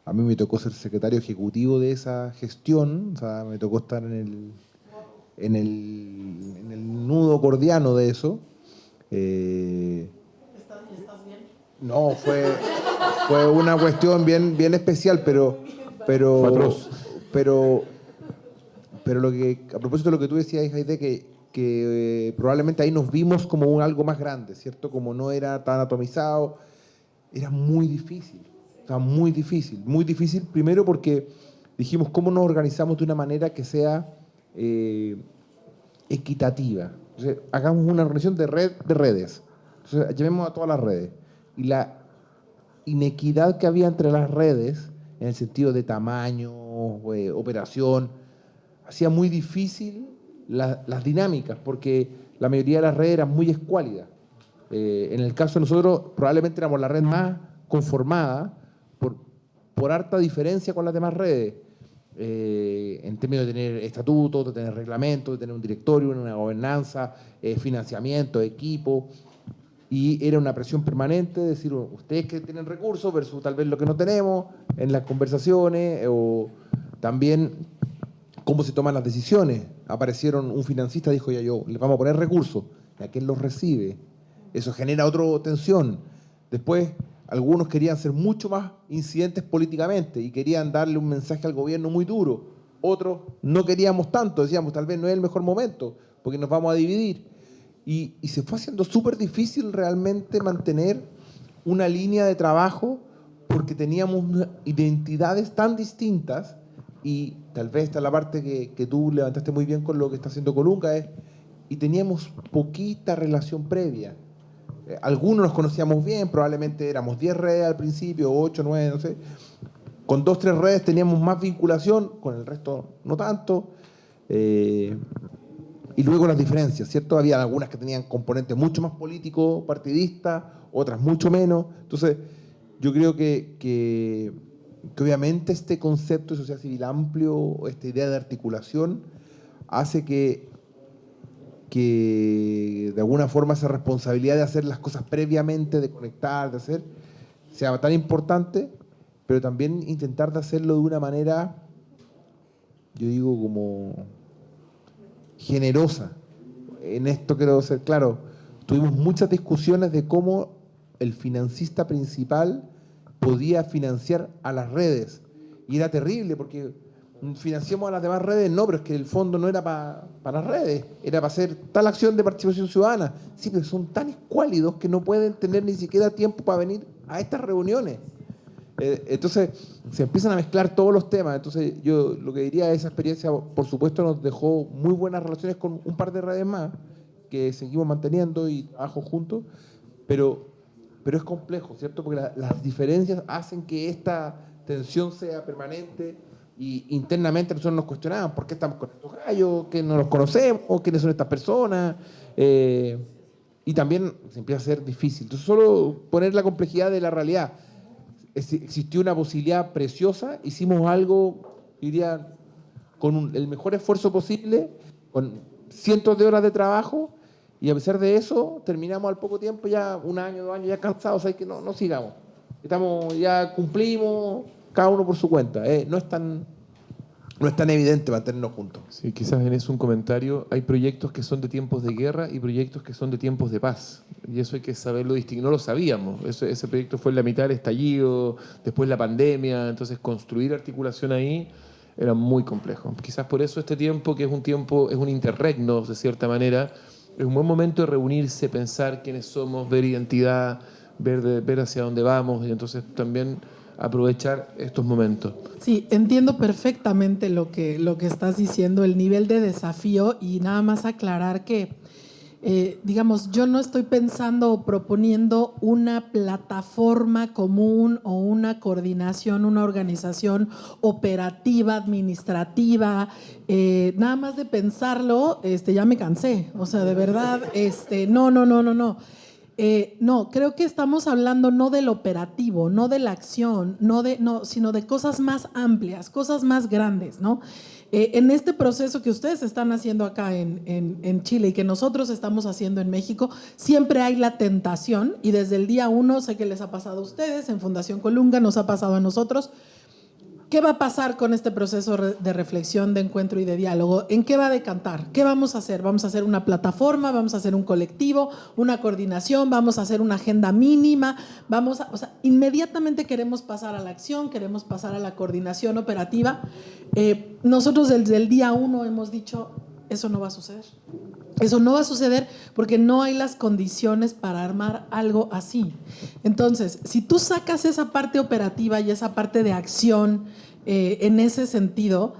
A mí me tocó ser secretario ejecutivo de esa gestión, o sea, me tocó estar en el nudo gordiano de eso. ¿Estás bien? No, fue una cuestión bien especial, pero Fue atroz. pero lo que, a propósito de lo que tú decías, Jaide, que probablemente ahí nos vimos como algo más grande, ¿cierto? Como no era tan atomizado, era muy difícil. O sea, muy difícil. Muy difícil, primero porque dijimos cómo nos organizamos de una manera que sea equitativa. Entonces, hagamos una organización de red de redes. Entonces, llamemos a todas las redes. Y la inequidad que había entre las redes, en el sentido de tamaño, operación, hacía muy difícil las dinámicas, porque la mayoría de las redes eran muy escuálidas. En el caso de nosotros, probablemente éramos la red más conformada por harta diferencia con las demás redes, en términos de tener estatutos, de tener reglamentos, de tener un directorio, una gobernanza, financiamiento, equipo. Y era una presión permanente de decir, ustedes que tienen recursos versus tal vez lo que no tenemos en las conversaciones, o también cómo se toman las decisiones. Aparecieron un financista, dijo, ya yo, les vamos a poner recursos, ¿y a quién los recibe? Eso genera otra tensión. Después, algunos querían ser mucho más incidentes políticamente y querían darle un mensaje al gobierno muy duro. Otros no queríamos tanto, decíamos, tal vez no es el mejor momento, porque nos vamos a dividir. Y se fue haciendo súper difícil realmente mantener una línea de trabajo porque teníamos identidades tan distintas, y tal vez esta es la parte que tú levantaste muy bien con lo que está haciendo Colunga, y teníamos poquita relación previa. Algunos nos conocíamos bien, probablemente éramos 10 redes al principio, 8, 9, no sé. Con 2, 3 redes teníamos más vinculación, con el resto no tanto. Y luego las diferencias, ¿cierto? Había algunas que tenían componentes mucho más políticos, partidistas, otras mucho menos. Entonces, yo creo que obviamente este concepto de sociedad civil amplio, esta idea de articulación, hace que de alguna forma esa responsabilidad de hacer las cosas previamente, de conectar, de hacer, sea tan importante, pero también intentar de hacerlo de una manera, yo digo, como generosa. En esto quiero ser claro, tuvimos muchas discusiones de cómo el financista principal podía financiar a las redes. Y era terrible porque financiamos a las demás redes, no, pero es que el fondo no era para las redes, era para hacer tal acción de participación ciudadana. Sí, pero son tan escuálidos que no pueden tener ni siquiera tiempo para venir a estas reuniones. Entonces se empiezan a mezclar todos los temas. Entonces yo lo que diría, esa experiencia por supuesto nos dejó muy buenas relaciones con un par de redes más que seguimos manteniendo y trabajo juntos, pero es complejo, ¿cierto? Porque las diferencias hacen que esta tensión sea permanente, y internamente nosotros nos cuestionamos por qué estamos con estos gallos, que no los conocemos, quiénes son estas personas, y también se empieza a ser difícil. Entonces solo poner la complejidad de la realidad. Existió una posibilidad preciosa, hicimos algo, diría, con el mejor esfuerzo posible, con cientos de horas de trabajo, y a pesar de eso, terminamos al poco tiempo, ya 1 año, 2 años, ya cansados, hay que no sigamos. Ya cumplimos, cada uno por su cuenta. No es tan evidente mantenernos juntos. Sí, quizás en eso un comentario. Hay proyectos que son de tiempos de guerra y proyectos que son de tiempos de paz. Y eso hay que saberlo distinguir. No lo sabíamos. Ese proyecto fue en la mitad del estallido, después la pandemia. Entonces, construir articulación ahí era muy complejo. Quizás por eso este tiempo, que es un interregno, de cierta manera, es un buen momento de reunirse, pensar quiénes somos, ver identidad, ver hacia dónde vamos, y entonces también aprovechar estos momentos. Sí, entiendo perfectamente lo que estás diciendo, el nivel de desafío, y nada más aclarar que, digamos, yo no estoy pensando o proponiendo una plataforma común o una coordinación, una organización operativa, administrativa. Nada más de pensarlo, ya me cansé. O sea, de verdad, no. No, creo que estamos hablando no del operativo, no de la acción, sino de cosas más amplias, cosas más grandes, ¿no? En este proceso que ustedes están haciendo acá en Chile y que nosotros estamos haciendo en México, siempre hay la tentación, y desde el día 1 sé que les ha pasado a ustedes, en Fundación Colunga nos ha pasado a nosotros. ¿Qué va a pasar con este proceso de reflexión, de encuentro y de diálogo? ¿En qué va a decantar? ¿Qué vamos a hacer? ¿Vamos a hacer una plataforma? ¿Vamos a hacer un colectivo? ¿Una coordinación? ¿Vamos a hacer una agenda mínima? O sea, inmediatamente queremos pasar a la acción, queremos pasar a la coordinación operativa. Nosotros desde el día 1 hemos dicho, eso no va a suceder. Eso no va a suceder porque no hay las condiciones para armar algo así. Entonces, si tú sacas esa parte operativa y esa parte de acción en ese sentido,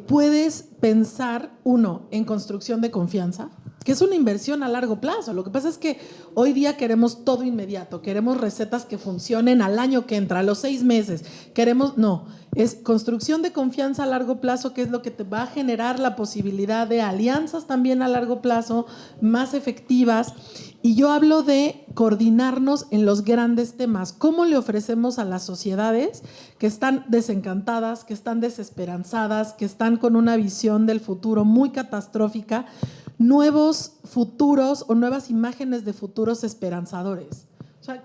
puedes pensar, uno, en construcción de confianza, que es una inversión a largo plazo. Lo que pasa es que hoy día queremos todo inmediato, queremos recetas que funcionen al año que entra, a los 6 meses. No, es construcción de confianza a largo plazo, que es lo que te va a generar la posibilidad de alianzas también a largo plazo, más efectivas. Y yo hablo de coordinarnos en los grandes temas. ¿Cómo le ofrecemos a las sociedades que están desencantadas, que están desesperanzadas, que están con una visión del futuro muy catastrófica, nuevos futuros o nuevas imágenes de futuros esperanzadores? O sea,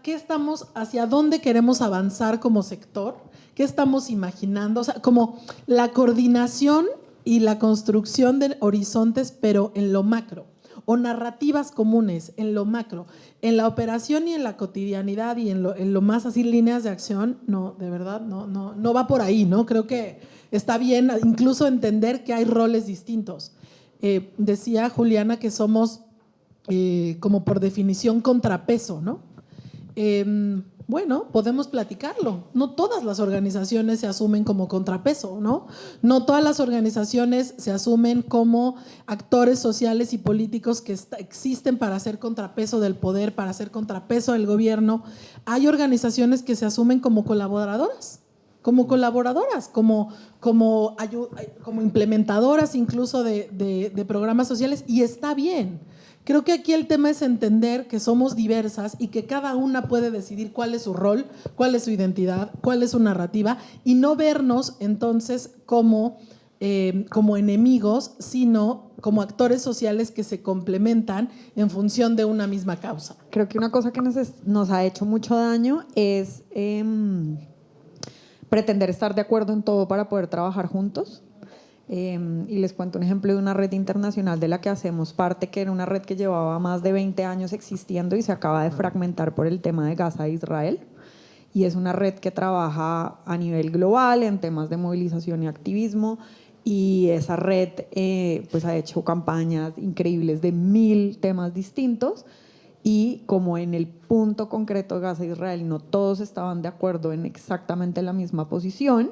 hacia dónde queremos avanzar como sector? ¿Qué estamos imaginando? O sea, como la coordinación y la construcción de horizontes, pero en lo macro, o narrativas comunes en lo macro. En la operación y en la cotidianidad y en lo más así, líneas de acción, no, de verdad, no va por ahí, ¿no? Creo que está bien incluso entender que hay roles distintos. Decía Juliana que somos como por definición contrapeso, ¿no? Bueno, podemos platicarlo. No todas las organizaciones se asumen como contrapeso, ¿no? No todas las organizaciones se asumen como actores sociales y políticos que existen para hacer contrapeso del poder, para hacer contrapeso del gobierno. Hay organizaciones que se asumen como colaboradoras, como implementadoras incluso de programas sociales, y está bien. Creo que aquí el tema es entender que somos diversas y que cada una puede decidir cuál es su rol, cuál es su identidad, cuál es su narrativa, y no vernos entonces como enemigos, sino como actores sociales que se complementan en función de una misma causa. Creo que una cosa que nos ha hecho mucho daño es pretender estar de acuerdo en todo para poder trabajar juntos. Y les cuento un ejemplo de una red internacional de la que hacemos parte, que era una red que llevaba más de 20 años existiendo y se acaba de fragmentar por el tema de Gaza e Israel. Y es una red que trabaja a nivel global en temas de movilización y activismo, y esa red pues ha hecho campañas increíbles de 1000 temas distintos, y como en el punto concreto de Gaza e Israel no todos estaban de acuerdo en exactamente la misma posición,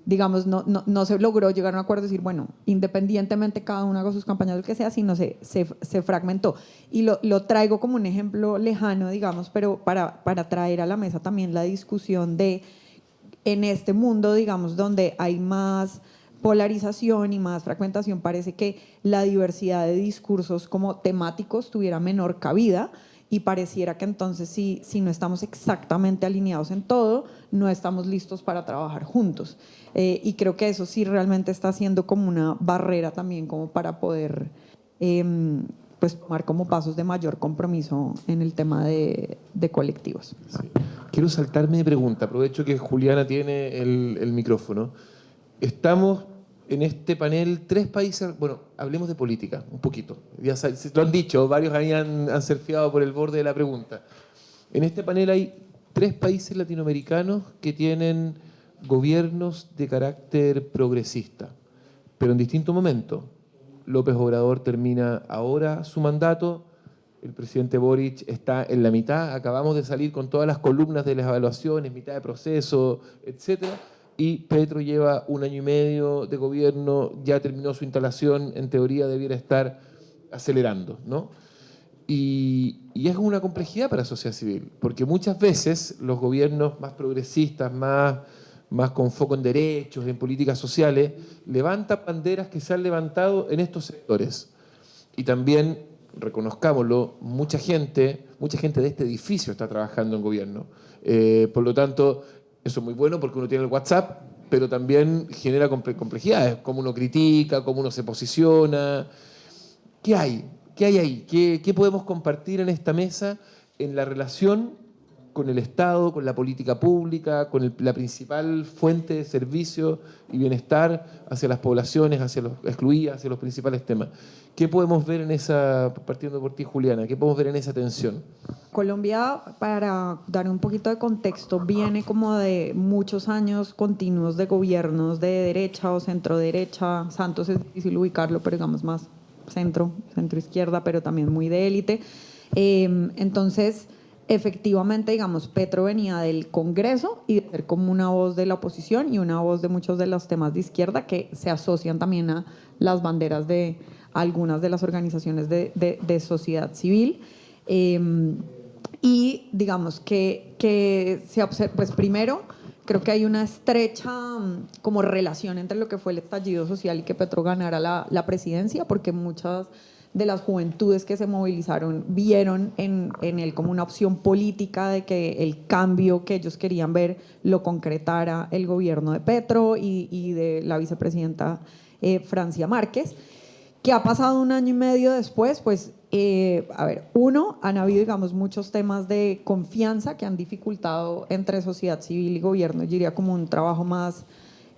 digamos, no se logró llegar a un acuerdo y decir, bueno, independientemente cada uno haga sus campañas, lo que sea, sino se fragmentó. Y lo traigo como un ejemplo lejano, digamos, pero para traer a la mesa también la discusión de, en este mundo, digamos, donde hay más polarización y más fragmentación, parece que la diversidad de discursos como temáticos tuviera menor cabida, y pareciera que entonces si no estamos exactamente alineados en todo, no estamos listos para trabajar juntos. Y creo que eso sí realmente está siendo como una barrera también como para poder pues tomar como pasos de mayor compromiso en el tema de colectivos. Sí. Quiero saltarme de pregunta, aprovecho que Juliana tiene el micrófono. Estamos en este panel 3 países, bueno, hablemos de política un poquito, ya lo han dicho, varios ahí han surfeado por el borde de la pregunta. En este panel hay 3 países latinoamericanos que tienen gobiernos de carácter progresista, pero en distintos momentos. López Obrador termina ahora su mandato, el presidente Boric está en la mitad, acabamos de salir con todas las columnas de las evaluaciones, mitad de proceso, etcétera. Y Petro lleva 1 año y medio de gobierno, ya terminó su instalación, en teoría debiera estar acelerando, ¿no? Y es una complejidad para la sociedad civil, porque muchas veces los gobiernos más progresistas, más con foco en derechos, en políticas sociales, levantan banderas que se han levantado en estos sectores. Y también reconozcámoslo, mucha gente de este edificio está trabajando en gobierno. Por lo tanto, eso es muy bueno porque uno tiene el WhatsApp, pero también genera complejidades, cómo uno critica, cómo uno se posiciona. ¿Qué hay? ¿Qué hay ahí? ¿Qué podemos compartir en esta mesa en la relación con el Estado, con la política pública, con la principal fuente de servicio y bienestar hacia las poblaciones, hacia los excluidas, hacia los principales temas? ¿Qué podemos ver en esa, partiendo por ti, Juliana, qué podemos ver en esa tensión? Colombia, para dar un poquito de contexto, viene como de muchos años continuos de gobiernos de derecha o centro derecha. Santos es difícil ubicarlo, pero digamos más centro izquierda, pero también muy de élite. Entonces, efectivamente, digamos, Petro venía del Congreso y de ser como una voz de la oposición y una voz de muchos de los temas de izquierda que se asocian también a las banderas de algunas de las organizaciones de sociedad civil. Y digamos que se observa, pues primero, creo que hay una estrecha como relación entre lo que fue el estallido social y que Petro ganara la presidencia, porque muchas de las juventudes que se movilizaron vieron en él como una opción política de que el cambio que ellos querían ver lo concretara el gobierno de Petro y de la vicepresidenta Francia Márquez. ¿Qué ha pasado un año y medio después? Pues, han habido, digamos, muchos temas de confianza que han dificultado entre sociedad civil y gobierno. Yo diría como un trabajo más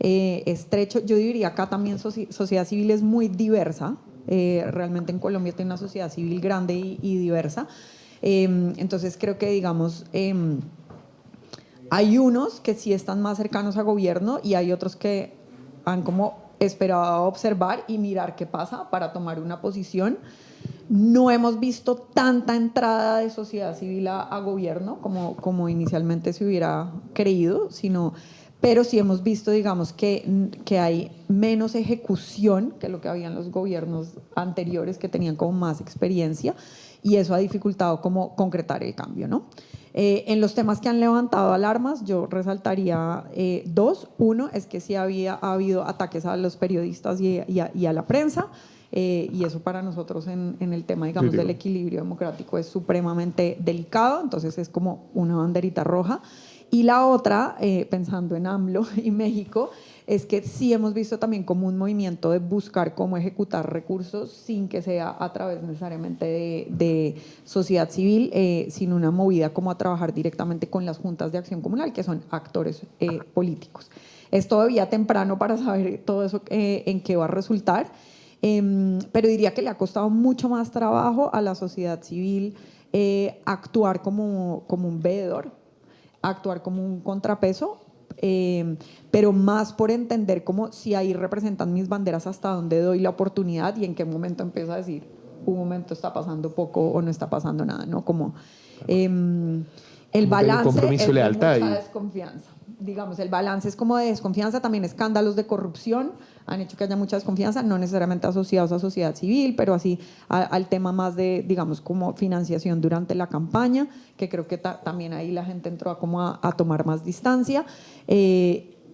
estrecho. Yo diría acá también sociedad civil es muy diversa. Realmente en Colombia tiene una sociedad civil grande y diversa. Entonces creo que, digamos, hay unos que sí están más cercanos a gobierno y hay otros que han como esperado a observar y mirar qué pasa para tomar una posición. No hemos visto tanta entrada de sociedad civil a gobierno como inicialmente se hubiera creído, pero sí hemos visto, digamos, que hay menos ejecución que lo que había en los gobiernos anteriores que tenían como más experiencia, y eso ha dificultado como concretar el cambio, ¿no? En los temas que han levantado alarmas, yo resaltaría dos. Uno es que sí ha habido ataques a los periodistas y a la prensa, y eso para nosotros en el tema, digamos, del equilibrio democrático es supremamente delicado, entonces es como una banderita roja. Y la otra, pensando en AMLO y México, es que sí hemos visto también como un movimiento de buscar cómo ejecutar recursos sin que sea a través necesariamente de sociedad civil, sino una movida como a trabajar directamente con las juntas de acción comunal, que son actores políticos. Es todavía temprano para saber todo eso en qué va a resultar, pero diría que le ha costado mucho más trabajo a la sociedad civil actuar como un veedor, actuar como un contrapeso, pero más por entender como si ahí representan mis banderas, hasta dónde doy la oportunidad y en qué momento empiezo a decir, un momento está pasando poco o no está pasando nada, ¿no? Como el balance compromiso, es lealtad de mucha y desconfianza. Digamos, el balance es como de desconfianza, también escándalos de corrupción han hecho que haya mucha desconfianza, no necesariamente asociados a sociedad civil, pero así al tema más de, digamos, como financiación durante la campaña, que creo que también ahí la gente entró a tomar más distancia.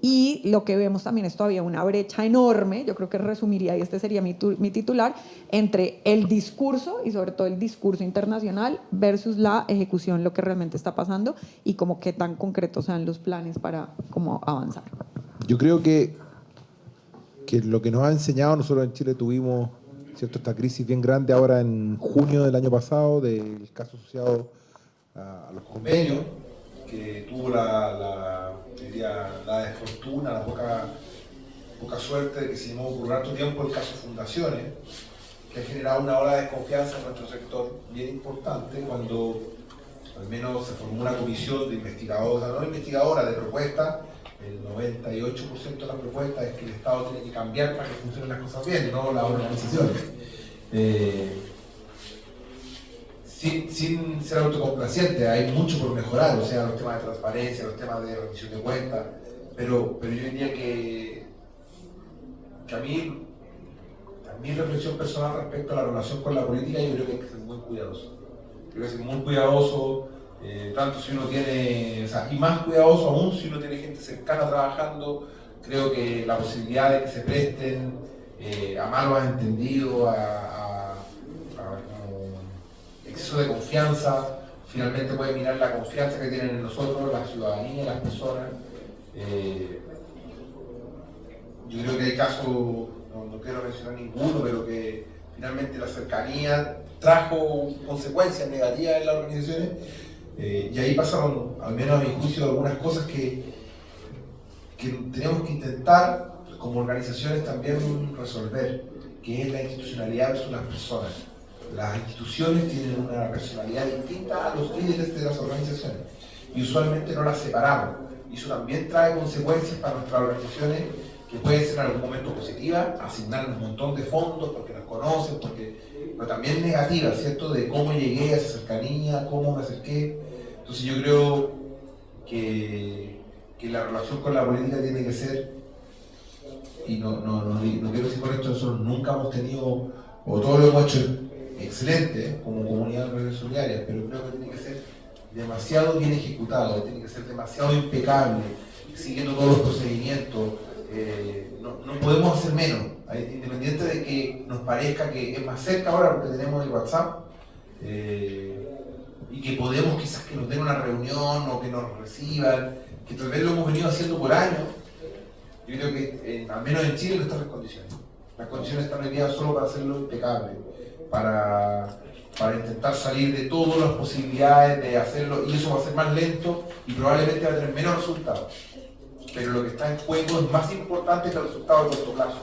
Y lo que vemos también es todavía una brecha enorme, yo creo que resumiría, y este sería mi titular, entre el discurso y sobre todo el discurso internacional versus la ejecución, lo que realmente está pasando y como qué tan concretos sean los planes para cómo avanzar. Yo creo que lo que nos ha enseñado, nosotros en Chile tuvimos, ¿cierto?, esta crisis bien grande ahora en junio del año pasado, del caso asociado a los convenios, que tuvo la desfortuna, la poca suerte de que se llamó por harto tiempo el caso Fundaciones, que ha generado una ola de desconfianza en nuestro sector bien importante, cuando al menos se formó una comisión de investigadores, no investigadora, de propuestas. El 98% de las propuestas es que el Estado tiene que cambiar para que funcionen las cosas bien, no las organizaciones. Sin ser autocomplaciente, hay mucho por mejorar, o sea, los temas de transparencia, los temas de rendición de cuentas, pero yo diría que a mí, mi reflexión personal respecto a la relación con la política, yo creo que hay que ser muy cuidadoso. Creo que hay que ser muy cuidadoso, tanto si uno tiene, o sea, y más cuidadoso aún si uno tiene gente cercana trabajando. Creo que la posibilidad de que se presten a malos entendidos, exceso de confianza finalmente puede minar la confianza que tienen en nosotros, la ciudadanía, las personas. Yo creo que hay casos, no quiero mencionar ninguno, pero que finalmente la cercanía trajo consecuencias negativas en las organizaciones, y ahí pasaron, al menos a mi juicio, algunas cosas que tenemos que intentar como organizaciones también resolver, que es la institucionalidad versus las personas. Las instituciones tienen una personalidad distinta a los líderes de las organizaciones y usualmente no las separamos, y eso también trae consecuencias para nuestras organizaciones, que pueden ser en algún momento positivas, asignar un montón de fondos porque nos conocen, pero también negativas, ¿cierto? De cómo llegué a esa cercanía, cómo me acerqué. Entonces yo creo que la relación con la política tiene que ser, y no quiero decir con esto, nosotros nunca hemos tenido, o todo lo hemos hecho excelente como comunidad de redes solidarias, pero creo que tiene que ser demasiado bien ejecutado, tiene que ser demasiado impecable, siguiendo todos los procedimientos. No podemos hacer menos, independiente de que nos parezca que es más cerca ahora porque tenemos el WhatsApp, y que podemos quizás que nos den una reunión o que nos reciban, que tal vez lo hemos venido haciendo por años. Yo creo que al menos en Chile no están las condiciones. Las condiciones están hoy día solo para hacerlo impecable, para intentar salir de todas las posibilidades de hacerlo, y eso va a ser más lento y probablemente va a tener menos resultados. Pero lo que está en juego es más importante que el resultado de corto plazo.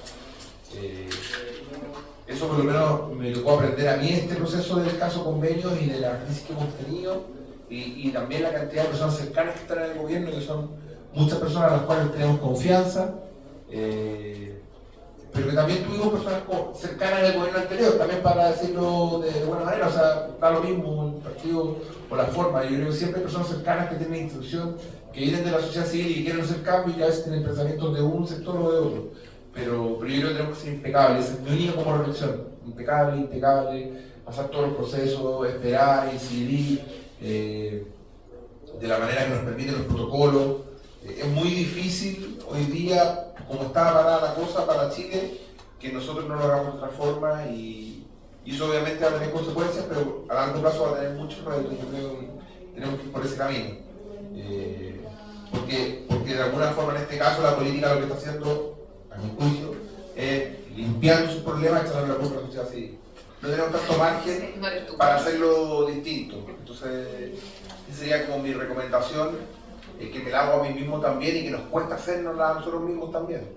Eso por lo menos me tocó aprender a mí en este proceso del caso Convenios y de la crisis que hemos tenido, y también la cantidad de personas cercanas que están en el gobierno, que son muchas personas a las cuales tenemos confianza, pero que también tuvimos personas cercanas en el gobierno anterior, también para decirlo de buena manera, o sea, da lo mismo el partido o la forma. Yo creo que siempre hay personas cercanas que tienen institución, que vienen de la sociedad civil y que quieren hacer cambio, y que a veces tienen pensamientos de un sector o de otro. Pero yo creo que tenemos que ser impecables, esa es mi única como reflexión, impecable, pasar todos los procesos, esperar, incidir, de la manera que nos permiten los protocolos. Es muy difícil hoy día, como está parada la cosa para Chile, que nosotros no lo hagamos de otra forma, y eso obviamente va a tener consecuencias, pero a largo plazo va a tener muchos réditos. Yo creo que tenemos que ir por ese camino. Porque de alguna forma en este caso la política lo que está haciendo, a mi juicio, es limpiando sus problemas y echándole la culpa a la sociedad civil. No tenemos tanto margen para hacerlo distinto. Entonces, esa sería como mi recomendación, que me la hago a mí mismo también, y que nos cuesta hacernosla a nosotros mismos también.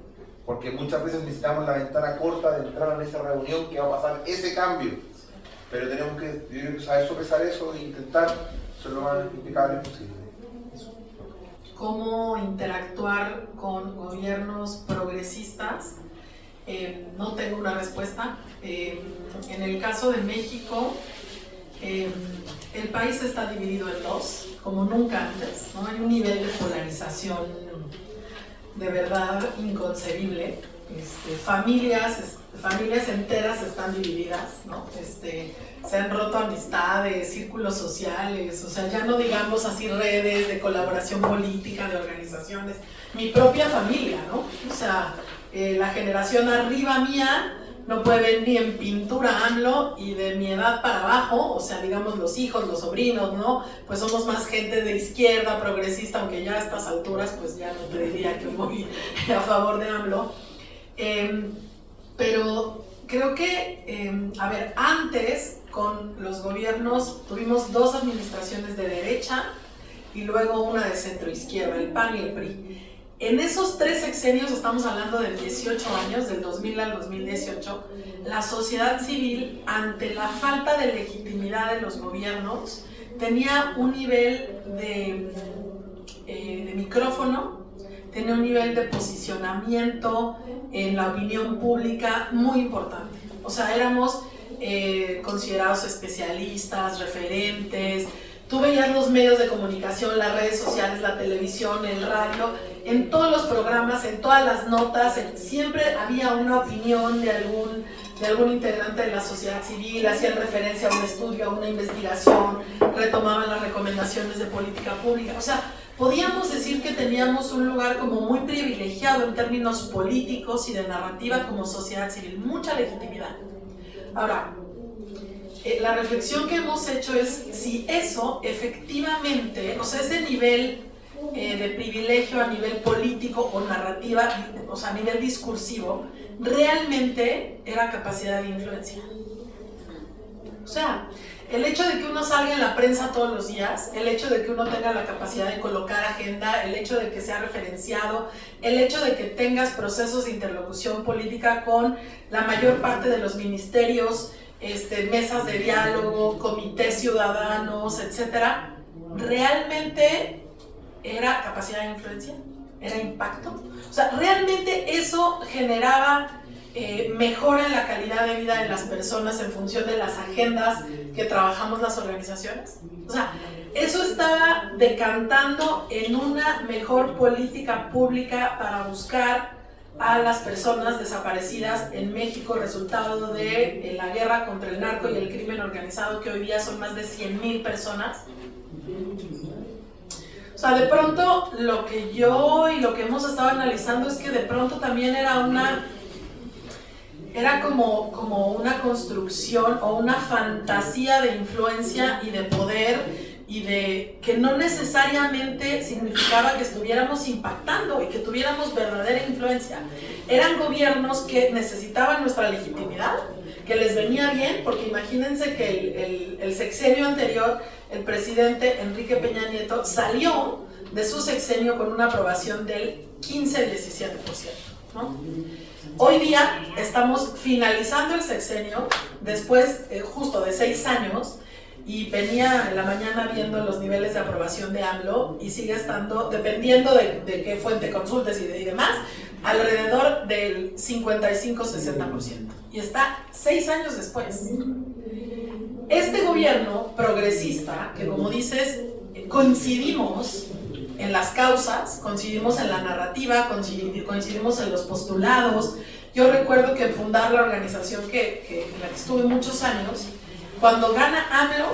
Porque muchas veces necesitamos la ventana corta de entrar en esa reunión que va a pasar ese cambio. Pero tenemos que saber sopesar eso e intentar ser lo más impecable posible. Cómo interactuar con gobiernos progresistas. No tengo una respuesta. En el caso de México, el país está dividido en dos, como nunca antes, ¿no? Hay un nivel de polarización de verdad inconcebible. Familias enteras están divididas, ¿no? Se han roto amistades, círculos sociales, o sea, ya no digamos así redes de colaboración política, de organizaciones, mi propia familia, ¿no? O sea, la generación arriba mía no puede ver ni en pintura AMLO, y de mi edad para abajo, o sea, digamos los hijos, los sobrinos, ¿no? Pues somos más gente de izquierda, progresista, aunque ya a estas alturas, pues ya no te diría que voy a favor de AMLO. Pero creo que, antes con los gobiernos tuvimos dos administraciones de derecha y luego una de centro izquierda, el PAN y el PRI. En esos 3 sexenios, estamos hablando de 18 años, del 2000 al 2018, la sociedad civil, ante la falta de legitimidad de los gobiernos, tenía un nivel de micrófono, tenía un nivel de posicionamiento en la opinión pública muy importante. O sea, éramos considerados especialistas, referentes. Tú veías los medios de comunicación, las redes sociales, la televisión, el radio, en todos los programas, en todas las notas, siempre había una opinión de algún integrante de la sociedad civil, hacían referencia a un estudio, a una investigación, retomaban las recomendaciones de política pública. O sea, podíamos decir que teníamos un lugar como muy privilegiado en términos políticos y de narrativa como sociedad civil, mucha legitimidad. Ahora, la reflexión que hemos hecho es si eso efectivamente, o sea, ese nivel de privilegio a nivel político o narrativa, o sea, a nivel discursivo, realmente era capacidad de influencia. O sea, el hecho de que uno salga en la prensa todos los días, el hecho de que uno tenga la capacidad de colocar agenda, el hecho de que sea referenciado, el hecho de que tengas procesos de interlocución política con la mayor parte de los ministerios, mesas de diálogo, comités ciudadanos, etcétera, realmente era capacidad de influencia, era impacto. O sea, realmente eso generaba mejora en la calidad de vida de las personas en función de las agendas que trabajamos las organizaciones. O sea, eso estaba decantando en una mejor política pública para buscar a las personas desaparecidas en México, resultado de la guerra contra el narco y el crimen organizado, que hoy día son más de 100,000 personas. O sea, de pronto lo que yo y lo que hemos estado analizando es que de pronto también era como una construcción o una fantasía de influencia y de poder, y de que no necesariamente significaba que estuviéramos impactando y que tuviéramos verdadera influencia. Eran gobiernos que necesitaban nuestra legitimidad, que les venía bien, porque imagínense que el sexenio anterior, el presidente Enrique Peña Nieto salió de su sexenio con una aprobación del 15-17%, ¿no? Hoy día estamos finalizando el sexenio después justo de 6 años, y venía en la mañana viendo los niveles de aprobación de AMLO y sigue estando, dependiendo de qué fuente consultes y demás, alrededor del 55-60%. Y está 6 años después. Este gobierno progresista, que como dices, coincidimos en las causas, coincidimos en la narrativa, coincidimos en los postulados. Yo recuerdo que fundar la organización en la que estuve muchos años, cuando gana AMLO,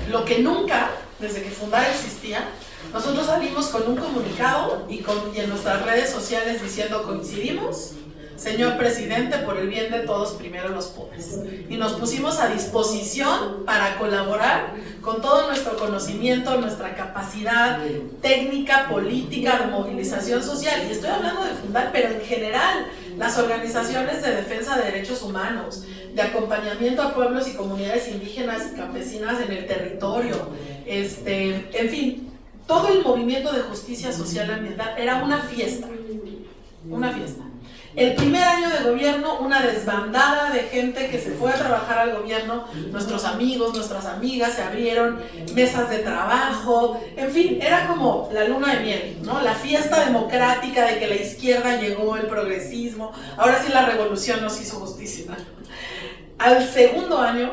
lo que nunca, desde que fundar existía, nosotros salimos con un comunicado y en nuestras redes sociales diciendo: coincidimos, señor presidente, por el bien de todos, primero los pobres. Y nos pusimos a disposición para colaborar con todo nuestro conocimiento, nuestra capacidad técnica, política, de movilización social. Y estoy hablando de fundar, pero en general, las organizaciones de defensa de derechos humanos, de acompañamiento a pueblos y comunidades indígenas y campesinas en el territorio, en fin, todo el movimiento de justicia social ambiental era una fiesta, una fiesta. El primer año de gobierno, una desbandada de gente que se fue a trabajar al gobierno, nuestros amigos, nuestras amigas, se abrieron mesas de trabajo, en fin, era como la luna de miel, ¿no? La fiesta democrática de que la izquierda llegó, el progresismo, ahora sí la revolución nos hizo justicia. Al segundo año,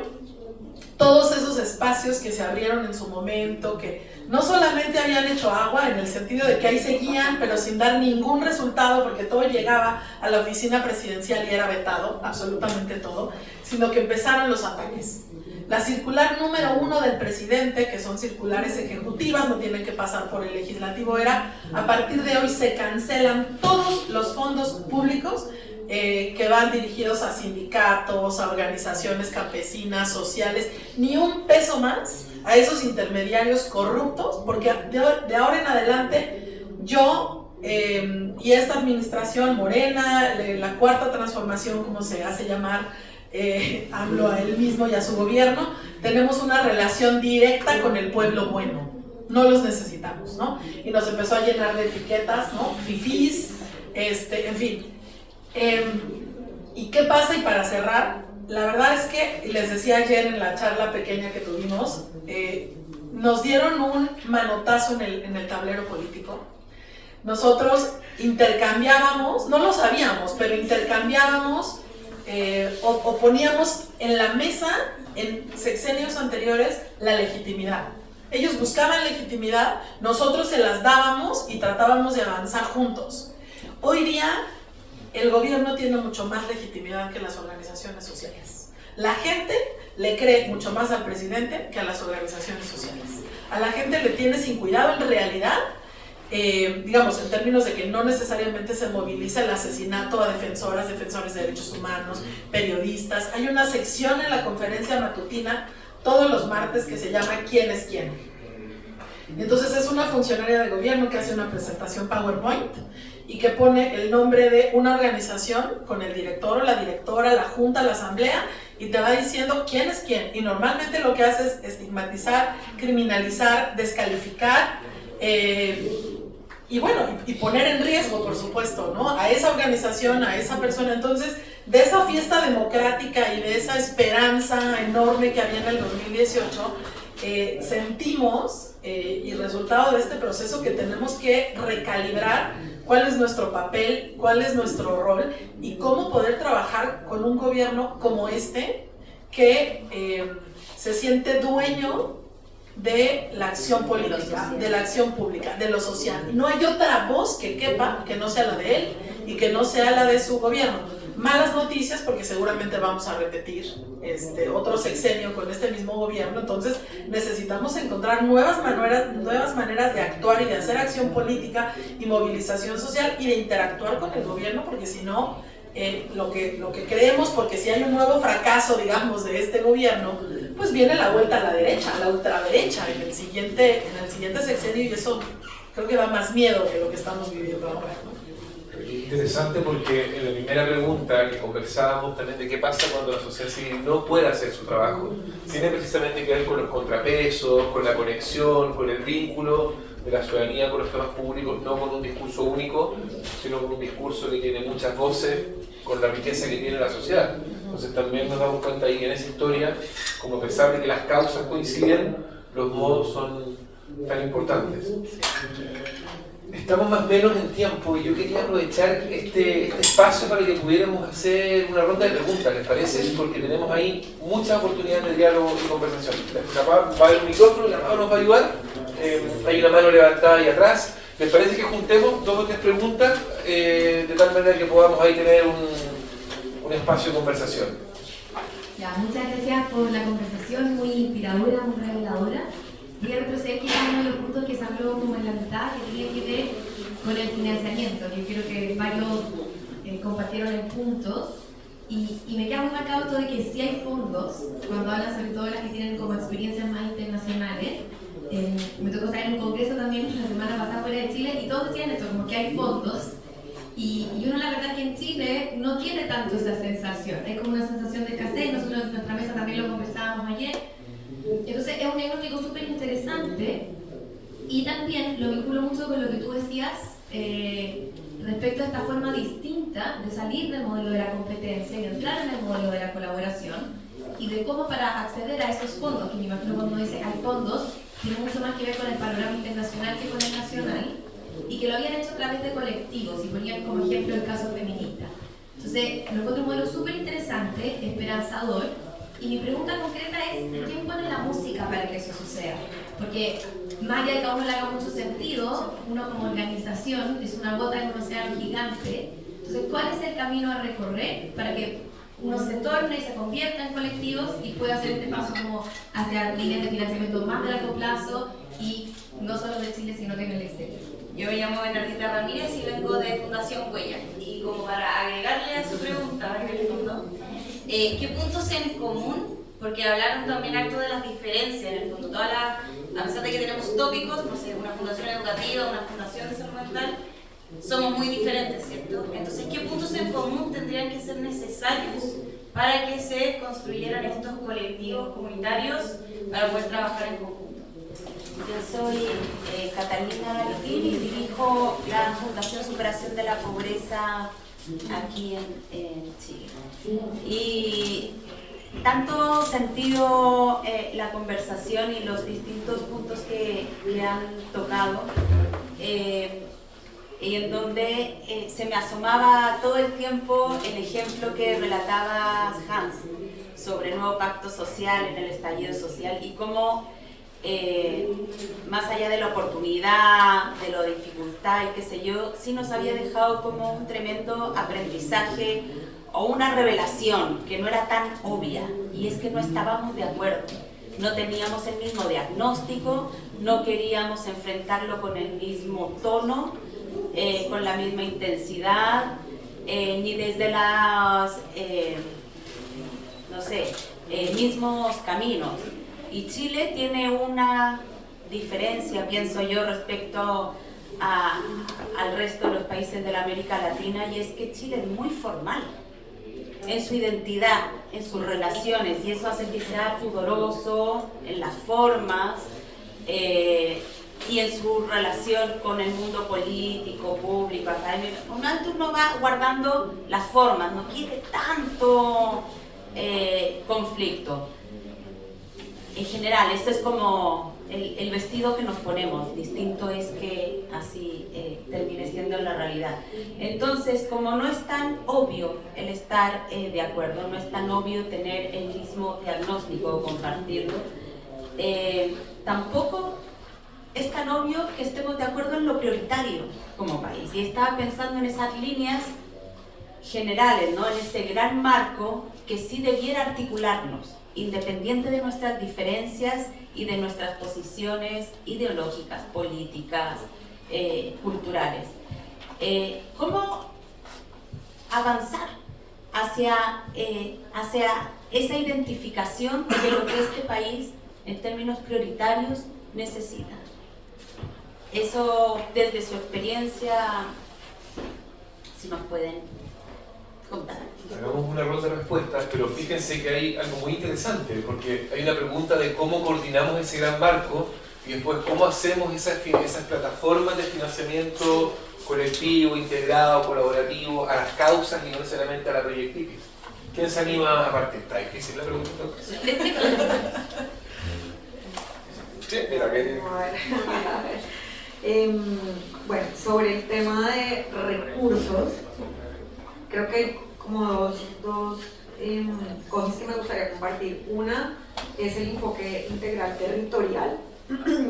todos esos espacios que se abrieron en su momento, que no solamente habían hecho agua, en el sentido de que ahí seguían, pero sin dar ningún resultado, porque todo llegaba a la oficina presidencial y era vetado, absolutamente todo, sino que empezaron los ataques. La circular número 1 del presidente, que son circulares ejecutivas, no tienen que pasar por el legislativo, era: a partir de hoy se cancelan todos los fondos públicos que van dirigidos a sindicatos, a organizaciones campesinas, sociales, ni un peso más a esos intermediarios corruptos, porque de ahora en adelante yo y esta administración Morena, la cuarta transformación, como se hace llamar, hablo a él mismo y a su gobierno, tenemos una relación directa con el pueblo bueno, no los necesitamos, ¿no? Y nos empezó a llenar de etiquetas, ¿no? Fifís, en fin. ¿Y qué pasa? Y para cerrar, la verdad es que, les decía ayer en la charla pequeña que tuvimos, nos dieron un manotazo en el tablero político. Nosotros intercambiábamos, no lo sabíamos, pero intercambiábamos o poníamos en la mesa, en sexenios anteriores, la legitimidad. Ellos buscaban legitimidad, nosotros se las dábamos y tratábamos de avanzar juntos. Hoy día, el gobierno tiene mucho más legitimidad que las organizaciones sociales. La gente le cree mucho más al presidente que a las organizaciones sociales. A la gente le tiene sin cuidado, en realidad, digamos, en términos de que no necesariamente se moviliza el asesinato a defensores de derechos humanos, periodistas. Hay una sección en la conferencia matutina todos los martes que se llama ¿Quién es quién? Entonces es una funcionaria de gobierno que hace una presentación PowerPoint y que pone el nombre de una organización con el director o la directora, la junta, la asamblea, y te va diciendo quién es quién. Y normalmente lo que hace es estigmatizar, criminalizar, descalificar, y bueno, y poner en riesgo, por supuesto, ¿no? A esa organización, a esa persona. Entonces, de esa fiesta democrática y de esa esperanza enorme que había en el 2018, sentimos, y resultado de este proceso, que tenemos que recalibrar cuál es nuestro papel, cuál es nuestro rol y cómo poder trabajar con un gobierno como este que se siente dueño de la acción política, de la acción pública, de lo social. No hay otra voz que quepa que no sea la de él y que no sea la de su gobierno. Malas noticias porque seguramente vamos a repetir otro sexenio con este mismo gobierno, entonces necesitamos encontrar nuevas maneras de actuar y de hacer acción política y movilización social y de interactuar con el gobierno, porque si no, lo que creemos, porque si hay un nuevo fracaso, digamos, de este gobierno, pues viene la vuelta a la derecha, a la ultraderecha en el siguiente sexenio, y eso creo que da más miedo que lo que estamos viviendo ahora, ¿no? Interesante, porque en la primera pregunta que conversábamos también de qué pasa cuando la sociedad civil no puede hacer su trabajo, tiene precisamente que ver con los contrapesos, con la conexión, con el vínculo de la ciudadanía con los temas públicos, no con un discurso único, sino con un discurso que tiene muchas voces, con la riqueza que tiene la sociedad. Entonces también nos damos cuenta ahí que en esa historia, como a pesar de que las causas coinciden, los modos son tan importantes. Estamos más o menos en tiempo y yo quería aprovechar este espacio para que pudiéramos hacer una ronda de preguntas, ¿les parece? Porque tenemos ahí muchas oportunidades de diálogo y conversación. Va a haber un micrófono, la mano nos va a ayudar. Hay una mano levantada ahí atrás. ¿Les parece que juntemos 2 o 3 preguntas de tal manera que podamos ahí tener un espacio de conversación? Ya, muchas gracias por la conversación, muy inspiradora, muy reveladora. Voy a retroceder quizás uno de los puntos que se habló como en la mitad, que tiene que ver con el financiamiento. Yo creo que varios compartieron el punto y me queda muy marcado esto de que sí hay fondos, cuando hablan sobre todo las que tienen como experiencias más internacionales. Me tocó estar en un congreso también la semana pasada fuera de Chile y todos decían esto, como que hay fondos. Y uno, la verdad, que en Chile no tiene tanto esa sensación, hay como una sensación de escasez. Nosotros en nuestra mesa también lo conversábamos ayer. Entonces es un diagnóstico súper interesante y también lo vinculo mucho con lo que tú decías respecto a esta forma distinta de salir del modelo de la competencia y de entrar en el modelo de la colaboración, y de cómo para acceder a esos fondos, que me imagino cuando dice hay fondos, tiene mucho más que ver con el panorama internacional que con el nacional, y que lo habían hecho a través de colectivos, y ponían como ejemplo el caso feminista. Entonces lo encuentro un modelo súper interesante, esperanzador. Y mi pregunta concreta es, ¿quién pone la música para que eso suceda? Porque más allá de que a uno le haga mucho sentido, uno como organización es una gota en un océano gigante. Entonces, ¿cuál es el camino a recorrer para que uno se torne y se convierta en colectivos y pueda hacer este paso como hacia líneas de financiamiento más de largo plazo y no solo de Chile, sino que en el exterior? Yo me llamo Bernardita Ramírez y vengo de Fundación Huella. Y como para agregarle a su pregunta, que le contó, ¿qué puntos en común? Porque hablaron también harto de las diferencias, en el fondo. A pesar de que tenemos tópicos, no sé, una fundación educativa, una fundación de salud mental, somos muy diferentes, ¿cierto? Entonces, ¿qué puntos en común tendrían que ser necesarios para que se construyeran estos colectivos comunitarios para poder trabajar en conjunto? Yo soy Catalina Galitín y dirijo la Fundación Superación de la Pobreza aquí en Chile. Y tanto sentido la conversación y los distintos puntos que han tocado, y en donde se me asomaba todo el tiempo el ejemplo que relataba Hans sobre el nuevo pacto social en el estallido social y cómo más allá de la oportunidad, de la dificultad y qué sé yo, sí nos había dejado como un tremendo aprendizaje o una revelación que no era tan obvia, y es que no estábamos de acuerdo. no teníamos el mismo diagnóstico, no queríamos enfrentarlo con el mismo tono, con la misma intensidad, ni desde las, mismos caminos. Y Chile tiene una diferencia, pienso yo, respecto al resto de los países de la América Latina, y es que Chile es muy formal en su identidad, en sus relaciones, y eso hace que sea pudoroso en las formas y en su relación con el mundo político, público, académico. Uno va guardando las formas, no quiere tanto conflicto. En general, esto es como el vestido que nos ponemos, distinto es que así termine siendo la realidad. Entonces, como no es tan obvio el estar de acuerdo, no es tan obvio tener el mismo diagnóstico o compartirlo, tampoco es tan obvio que estemos de acuerdo en lo prioritario como país. Y estaba pensando en esas líneas generales, ¿no? En ese gran marco que sí debiera articularnos, independiente de nuestras diferencias y de nuestras posiciones ideológicas, políticas, culturales. ¿Cómo avanzar hacia esa identificación de lo que este país, en términos prioritarios, necesita? Eso, desde su experiencia, si nos pueden contar. Hagamos una ronda de respuestas, pero fíjense que hay algo muy interesante, porque hay una pregunta de cómo coordinamos ese gran marco y después cómo hacemos esas plataformas de financiamiento colectivo, integrado, colaborativo, a las causas y no necesariamente a la proyectitis. ¿Quién se anima a partir? Está difícil la pregunta. Sí, mira que... Bueno, sobre el tema de recursos, creo que hay como dos cosas que me gustaría compartir. Una es el enfoque integral territorial,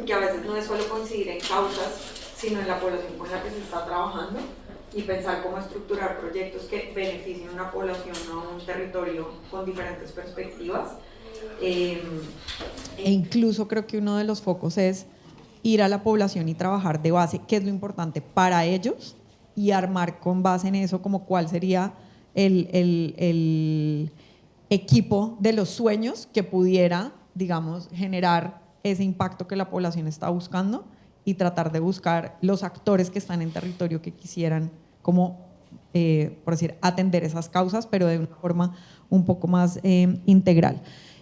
que a veces no es solo coincidir en causas, sino en la población con la que se está trabajando, y pensar cómo estructurar proyectos que beneficien a una población o a un territorio con diferentes perspectivas. E incluso creo que uno de los focos es ir a la población y trabajar de base qué es lo importante para ellos y armar con base en eso como cuál sería el equipo de los sueños que pudiera, digamos, generar ese impacto que la población está buscando, y tratar de buscar los actores que están en territorio que quisieran como, por decir, atender esas causas, pero de una forma un poco más integral.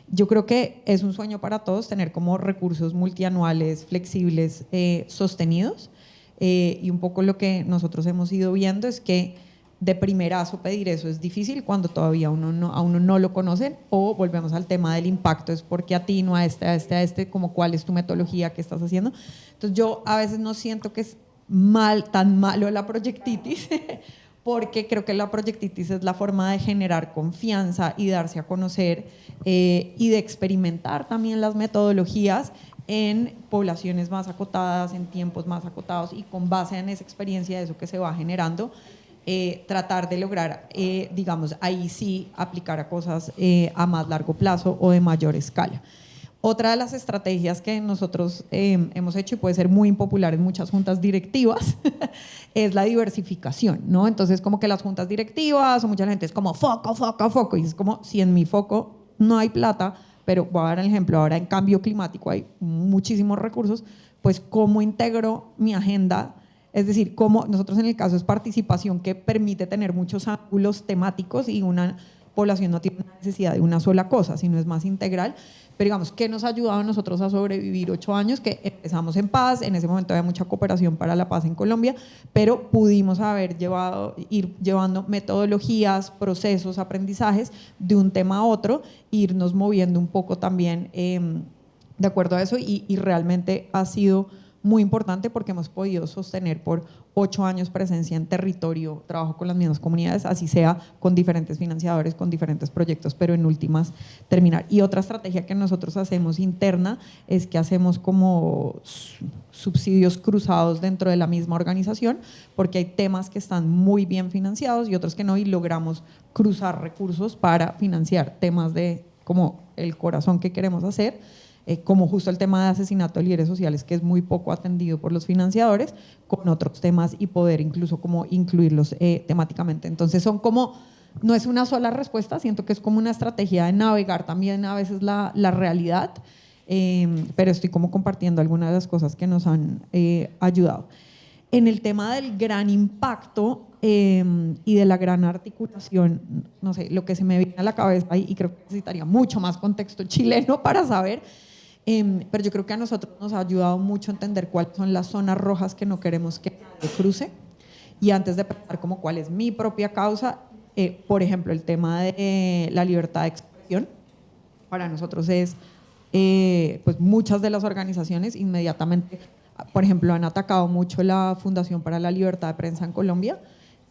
Yo creo que es un sueño para todos tener como recursos multianuales, flexibles, sostenidos, y un poco lo que nosotros hemos ido viendo es que de primerazo pedir eso es difícil cuando todavía a uno no lo conocen, o volvemos al tema del impacto, es porque a ti, no a este, como cuál es tu metodología, qué estás haciendo. Entonces yo a veces no siento que es tan malo la proyectitis, porque creo que la proyectitis es la forma de generar confianza y darse a conocer, y de experimentar también las metodologías en poblaciones más acotadas, en tiempos más acotados, y con base en esa experiencia de eso que se va generando, tratar de lograr, digamos, ahí sí aplicar a cosas a más largo plazo o de mayor escala. Otra de las estrategias que nosotros hemos hecho, y puede ser muy impopular en muchas juntas directivas, es la diversificación, ¿no? Entonces, como que las juntas directivas o mucha gente es como foco, y es como, si en mi foco no hay plata, pero voy a dar el ejemplo, ahora en cambio climático hay muchísimos recursos, pues ¿cómo integro mi agenda? Es decir, como nosotros en el caso es participación, que permite tener muchos ángulos temáticos, y una población no tiene necesidad de una sola cosa, sino es más integral. Pero digamos, ¿qué nos ha ayudado a nosotros a sobrevivir 8 años? Que empezamos en paz, en ese momento había mucha cooperación para la paz en Colombia, pero pudimos ir llevando metodologías, procesos, aprendizajes de un tema a otro, irnos moviendo un poco también de acuerdo a eso, y realmente ha sido muy importante porque hemos podido sostener por 8 años presencia en territorio, trabajo con las mismas comunidades, así sea con diferentes financiadores, con diferentes proyectos, pero en últimas terminar. Y otra estrategia que nosotros hacemos interna es que hacemos como subsidios cruzados dentro de la misma organización, porque hay temas que están muy bien financiados y otros que no, y logramos cruzar recursos para financiar temas de como el corazón que queremos hacer. como justo el tema de asesinato de líderes sociales, que es muy poco atendido por los financiadores, con otros temas y poder incluso como incluirlos temáticamente. Entonces son como, no es una sola respuesta, siento que es como una estrategia de navegar también a veces la realidad, pero estoy como compartiendo algunas de las cosas que nos han ayudado. En el tema del gran impacto y de la gran articulación, no sé, lo que se me viene a la cabeza, y creo que necesitaría mucho más contexto chileno para saber, pero yo creo que a nosotros nos ha ayudado mucho a entender cuáles son las zonas rojas que no queremos que cruce, y antes de pensar como cuál es mi propia causa, por ejemplo, el tema de la libertad de expresión, para nosotros es, pues muchas de las organizaciones inmediatamente, por ejemplo, han atacado mucho la Fundación para la Libertad de Prensa en Colombia,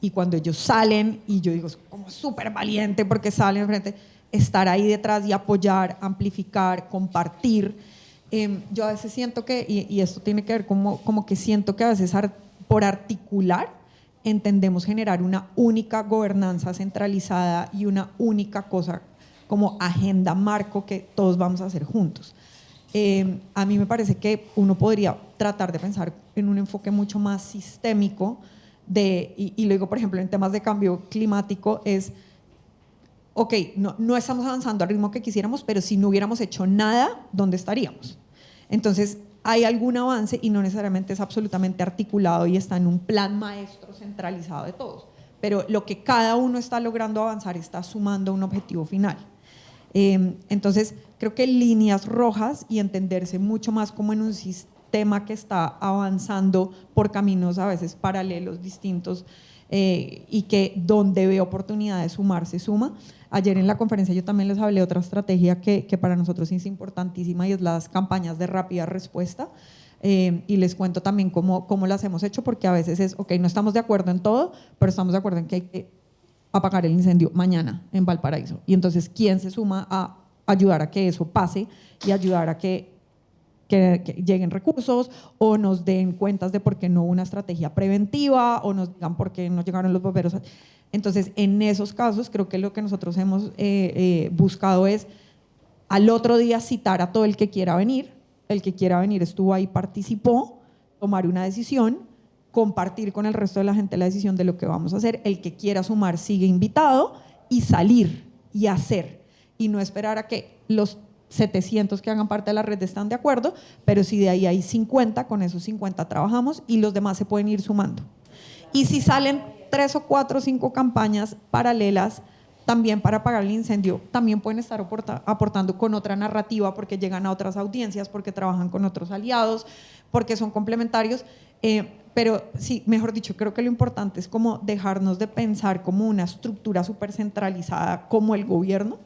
y cuando ellos salen, y yo digo, como súper valiente porque salen frente, estar ahí detrás y apoyar, amplificar, compartir. Yo a veces siento que, y esto tiene que ver como que siento que a veces por articular entendemos generar una única gobernanza centralizada y una única cosa como agenda, marco que todos vamos a hacer juntos. A mí me parece que uno podría tratar de pensar en un enfoque mucho más sistémico y lo digo por ejemplo en temas de cambio climático, es ok, no estamos avanzando al ritmo que quisiéramos, pero si no hubiéramos hecho nada, ¿dónde estaríamos? Entonces hay algún avance y no necesariamente es absolutamente articulado y está en un plan maestro centralizado de todos, pero lo que cada uno está logrando avanzar está sumando a un objetivo final. Entonces creo que líneas rojas y entenderse mucho más como en un sistema que está avanzando por caminos a veces paralelos, distintos, y que donde ve oportunidad de sumar, se suma. Ayer en la conferencia yo también les hablé de otra estrategia que para nosotros es importantísima, y es las campañas de rápida respuesta, y les cuento también cómo las hemos hecho, porque a veces es, ok, no estamos de acuerdo en todo, pero estamos de acuerdo en que hay que apagar el incendio mañana en Valparaíso. Y entonces, ¿quién se suma a ayudar a que eso pase y ayudar a que lleguen recursos o nos den cuentas de por qué no hubo una estrategia preventiva o nos digan por qué no llegaron los bomberos? Entonces, en esos casos, creo que lo que nosotros hemos buscado es al otro día citar a todo el que quiera venir. El que quiera venir estuvo ahí, participó, tomar una decisión, compartir con el resto de la gente la decisión de lo que vamos a hacer. El que quiera sumar sigue invitado, y salir y hacer, y no esperar a que los 700 que hagan parte de la red están de acuerdo, pero si de ahí hay 50, con esos 50 trabajamos y los demás se pueden ir sumando. Y si salen 3 o 4 o 5 campañas paralelas también para apagar el incendio, también pueden estar aportando con otra narrativa, porque llegan a otras audiencias, porque trabajan con otros aliados, porque son complementarios. Pero sí, mejor dicho, creo que lo importante es como dejarnos de pensar como una estructura súper centralizada como el gobierno,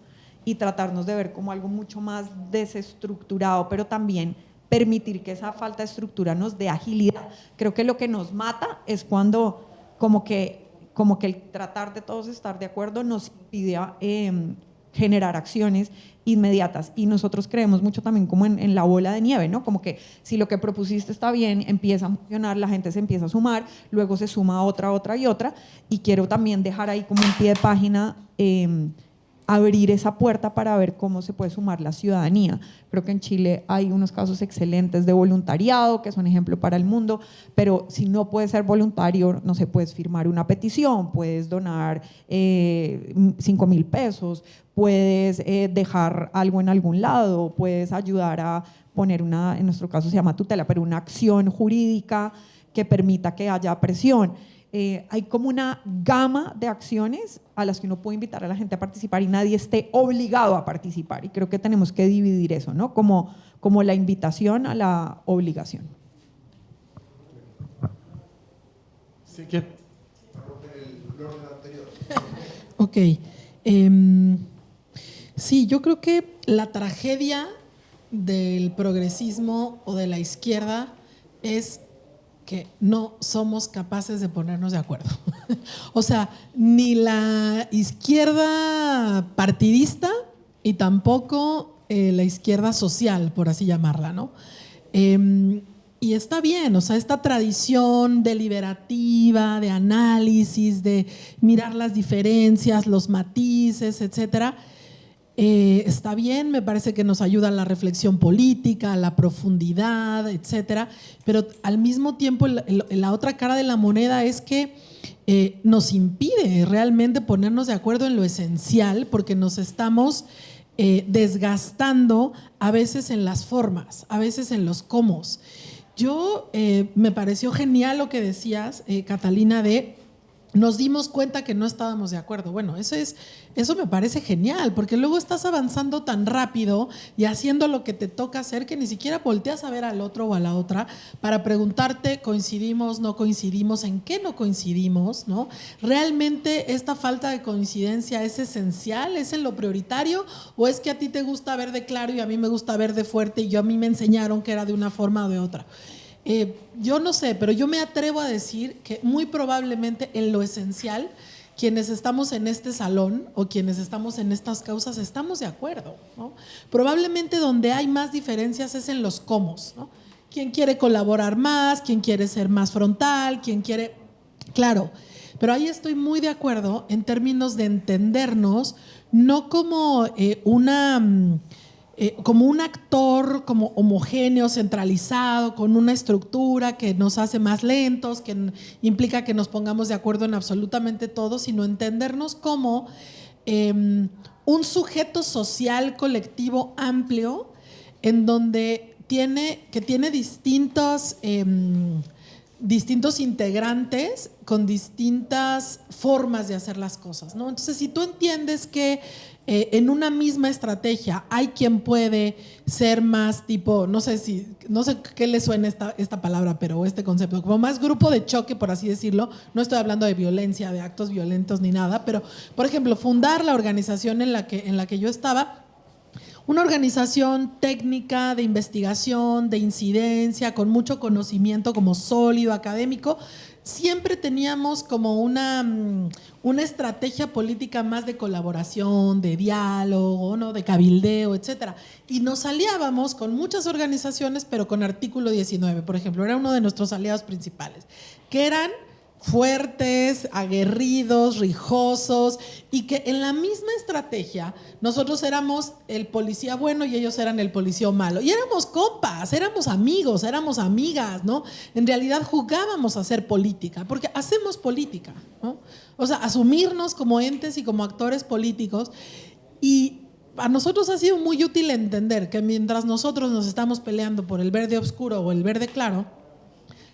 y tratarnos de ver como algo mucho más desestructurado, pero también permitir que esa falta de estructura nos dé agilidad. Creo que lo que nos mata es cuando como que el tratar de todos estar de acuerdo nos impide generar acciones inmediatas, y nosotros creemos mucho también como en la bola de nieve, ¿no? Como que si lo que propusiste está bien, empieza a funcionar, la gente se empieza a sumar, luego se suma otra y otra, y quiero también dejar ahí como un pie de página, abrir esa puerta para ver cómo se puede sumar la ciudadanía. Creo que en Chile hay unos casos excelentes de voluntariado que son ejemplo para el mundo, pero si no puedes ser voluntario, no sé, puedes firmar una petición, puedes donar 5.000 pesos, puedes dejar algo en algún lado, puedes ayudar a poner en nuestro caso se llama tutela, pero una acción jurídica que permita que haya presión. Hay como una gama de acciones a las que uno puede invitar a la gente a participar y nadie esté obligado a participar, y creo que tenemos que dividir eso, ¿no? Como la invitación a la obligación. Sí, que Ok. Sí, yo creo que la tragedia del progresismo o de la izquierda es que no somos capaces de ponernos de acuerdo. O sea, ni la izquierda partidista y tampoco la izquierda social, por así llamarla, ¿no? Y está bien, o sea, esta tradición deliberativa, de análisis, de mirar las diferencias, los matices, etcétera, está bien, me parece que nos ayuda a la reflexión política, a la profundidad, etcétera, pero al mismo tiempo la otra cara de la moneda es que nos impide realmente ponernos de acuerdo en lo esencial, porque nos estamos desgastando a veces en las formas, a veces en los cómo. Yo me pareció genial lo que decías, Catalina, de nos dimos cuenta que no estábamos de acuerdo. Bueno, eso me parece genial, porque luego estás avanzando tan rápido y haciendo lo que te toca hacer que ni siquiera volteas a ver al otro o a la otra para preguntarte, ¿coincidimos, no coincidimos? ¿En qué no coincidimos? ¿No? ¿Realmente esta falta de coincidencia es esencial? ¿Es en lo prioritario? ¿O es que a ti te gusta verde claro y a mí me gusta verde fuerte y a mí me enseñaron que era de una forma o de otra? Yo no sé, pero yo me atrevo a decir que muy probablemente en lo esencial, quienes estamos en este salón o quienes estamos en estas causas estamos de acuerdo, ¿no? Probablemente donde hay más diferencias es en los cómo, ¿no? ¿Quién quiere colaborar más? ¿Quién quiere ser más frontal? ¿Quién quiere...? Claro, pero ahí estoy muy de acuerdo en términos de entendernos, no como como un actor como homogéneo, centralizado, con una estructura que nos hace más lentos, que implica que nos pongamos de acuerdo en absolutamente todo, sino entendernos como un sujeto social colectivo amplio en donde tiene distintos integrantes con distintas formas de hacer las cosas, ¿no? Entonces, si tú entiendes que en una misma estrategia hay quien puede ser más tipo, no sé qué le suena esta palabra, pero este concepto, como más grupo de choque, por así decirlo. No estoy hablando de violencia, de actos violentos ni nada, pero, por ejemplo, fundar la organización en la que yo estaba, una organización técnica de investigación, de incidencia, con mucho conocimiento como sólido, académico. Siempre teníamos como una estrategia política más de colaboración, de diálogo, ¿no? De cabildeo, etcétera. Y nos aliábamos con muchas organizaciones, pero con Artículo 19, por ejemplo, era uno de nuestros aliados principales, que eran fuertes, aguerridos, rijosos, y que en la misma estrategia nosotros éramos el policía bueno y ellos eran el policía malo, y éramos compas, éramos amigos, éramos amigas, ¿no? En realidad jugábamos a hacer política, porque hacemos política, ¿no? O sea, asumirnos como entes y como actores políticos. Y a nosotros ha sido muy útil entender que mientras nosotros nos estamos peleando por el verde oscuro o el verde claro,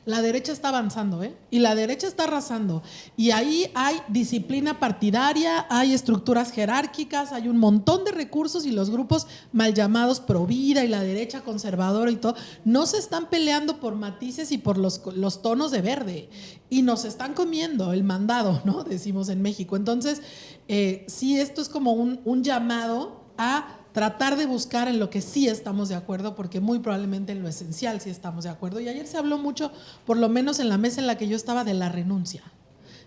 la derecha está avanzando, y la derecha está arrasando, y ahí hay disciplina partidaria, hay estructuras jerárquicas, hay un montón de recursos, y los grupos mal llamados pro vida y la derecha conservadora y todo no se están peleando por matices y por los tonos de verde, y nos están comiendo el mandado, ¿no? Decimos en México. Entonces sí, esto es como un llamado a tratar de buscar en lo que sí estamos de acuerdo, porque muy probablemente en lo esencial sí estamos de acuerdo. Y ayer se habló mucho, por lo menos en la mesa en la que yo estaba, de la renuncia.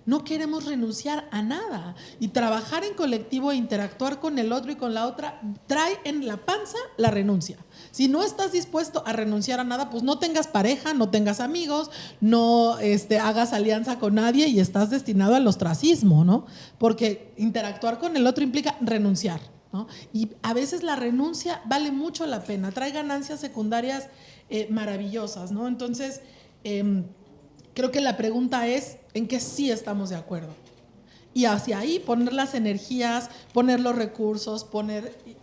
No queremos renunciar a nada, y trabajar en colectivo e interactuar con el otro y con la otra trae en la panza la renuncia. Si no estás dispuesto a renunciar a nada, pues no tengas pareja, no tengas amigos, no hagas alianza con nadie, y estás destinado al ostracismo, ¿no? Porque interactuar con el otro implica renunciar, ¿no? Y a veces la renuncia vale mucho la pena, trae ganancias secundarias maravillosas, ¿no? Entonces, creo que la pregunta es en qué sí estamos de acuerdo. Y hacia ahí poner las energías, poner los recursos,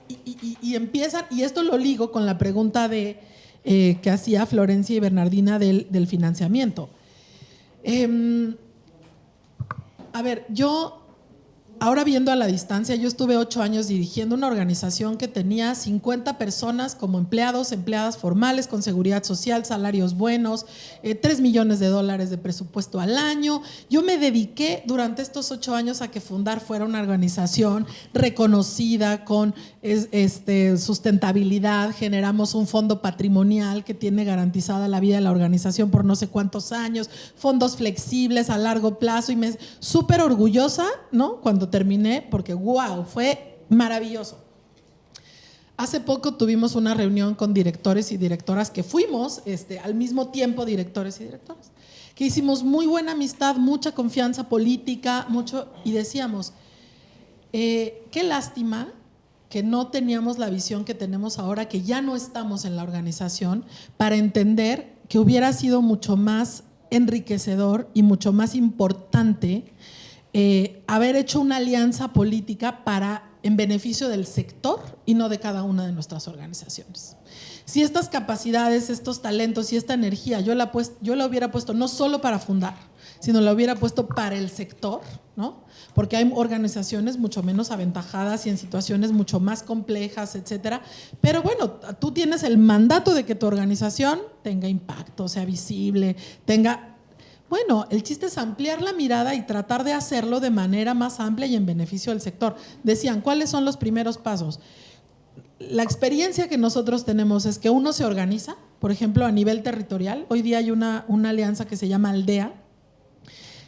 y empiezan, y esto lo ligo con la pregunta que hacía Florencia y Bernardina del financiamiento. A ver, ahora viendo a la distancia, yo estuve 8 años dirigiendo una organización que tenía 50 personas como empleadas formales, con seguridad social, salarios buenos, $3 millones de presupuesto al año. Yo me dediqué durante estos 8 años a que Fundar fuera una organización reconocida con sustentabilidad. Generamos un fondo patrimonial que tiene garantizada la vida de la organización por no sé cuántos años, fondos flexibles a largo plazo, y me súper orgullosa, ¿no? Cuando terminé, porque wow, fue maravilloso. Hace poco tuvimos una reunión con directores y directoras que fuimos al mismo tiempo directores y directoras, que hicimos muy buena amistad, mucha confianza política, y decíamos, qué lástima que no teníamos la visión que tenemos ahora, que ya no estamos en la organización, para entender que hubiera sido mucho más enriquecedor y mucho más importante haber hecho una alianza política en beneficio del sector y no de cada una de nuestras organizaciones. Si estas capacidades, estos talentos y esta energía yo la hubiera puesto no solo para fundar, sino la hubiera puesto para el sector, ¿no? Porque hay organizaciones mucho menos aventajadas y en situaciones mucho más complejas, etcétera. Pero bueno, tú tienes el mandato de que tu organización tenga impacto, sea visible, tenga… Bueno, el chiste es ampliar la mirada y tratar de hacerlo de manera más amplia y en beneficio del sector. Decían, ¿cuáles son los primeros pasos? La experiencia que nosotros tenemos es que uno se organiza, por ejemplo, a nivel territorial. Hoy día hay una alianza que se llama Aldea,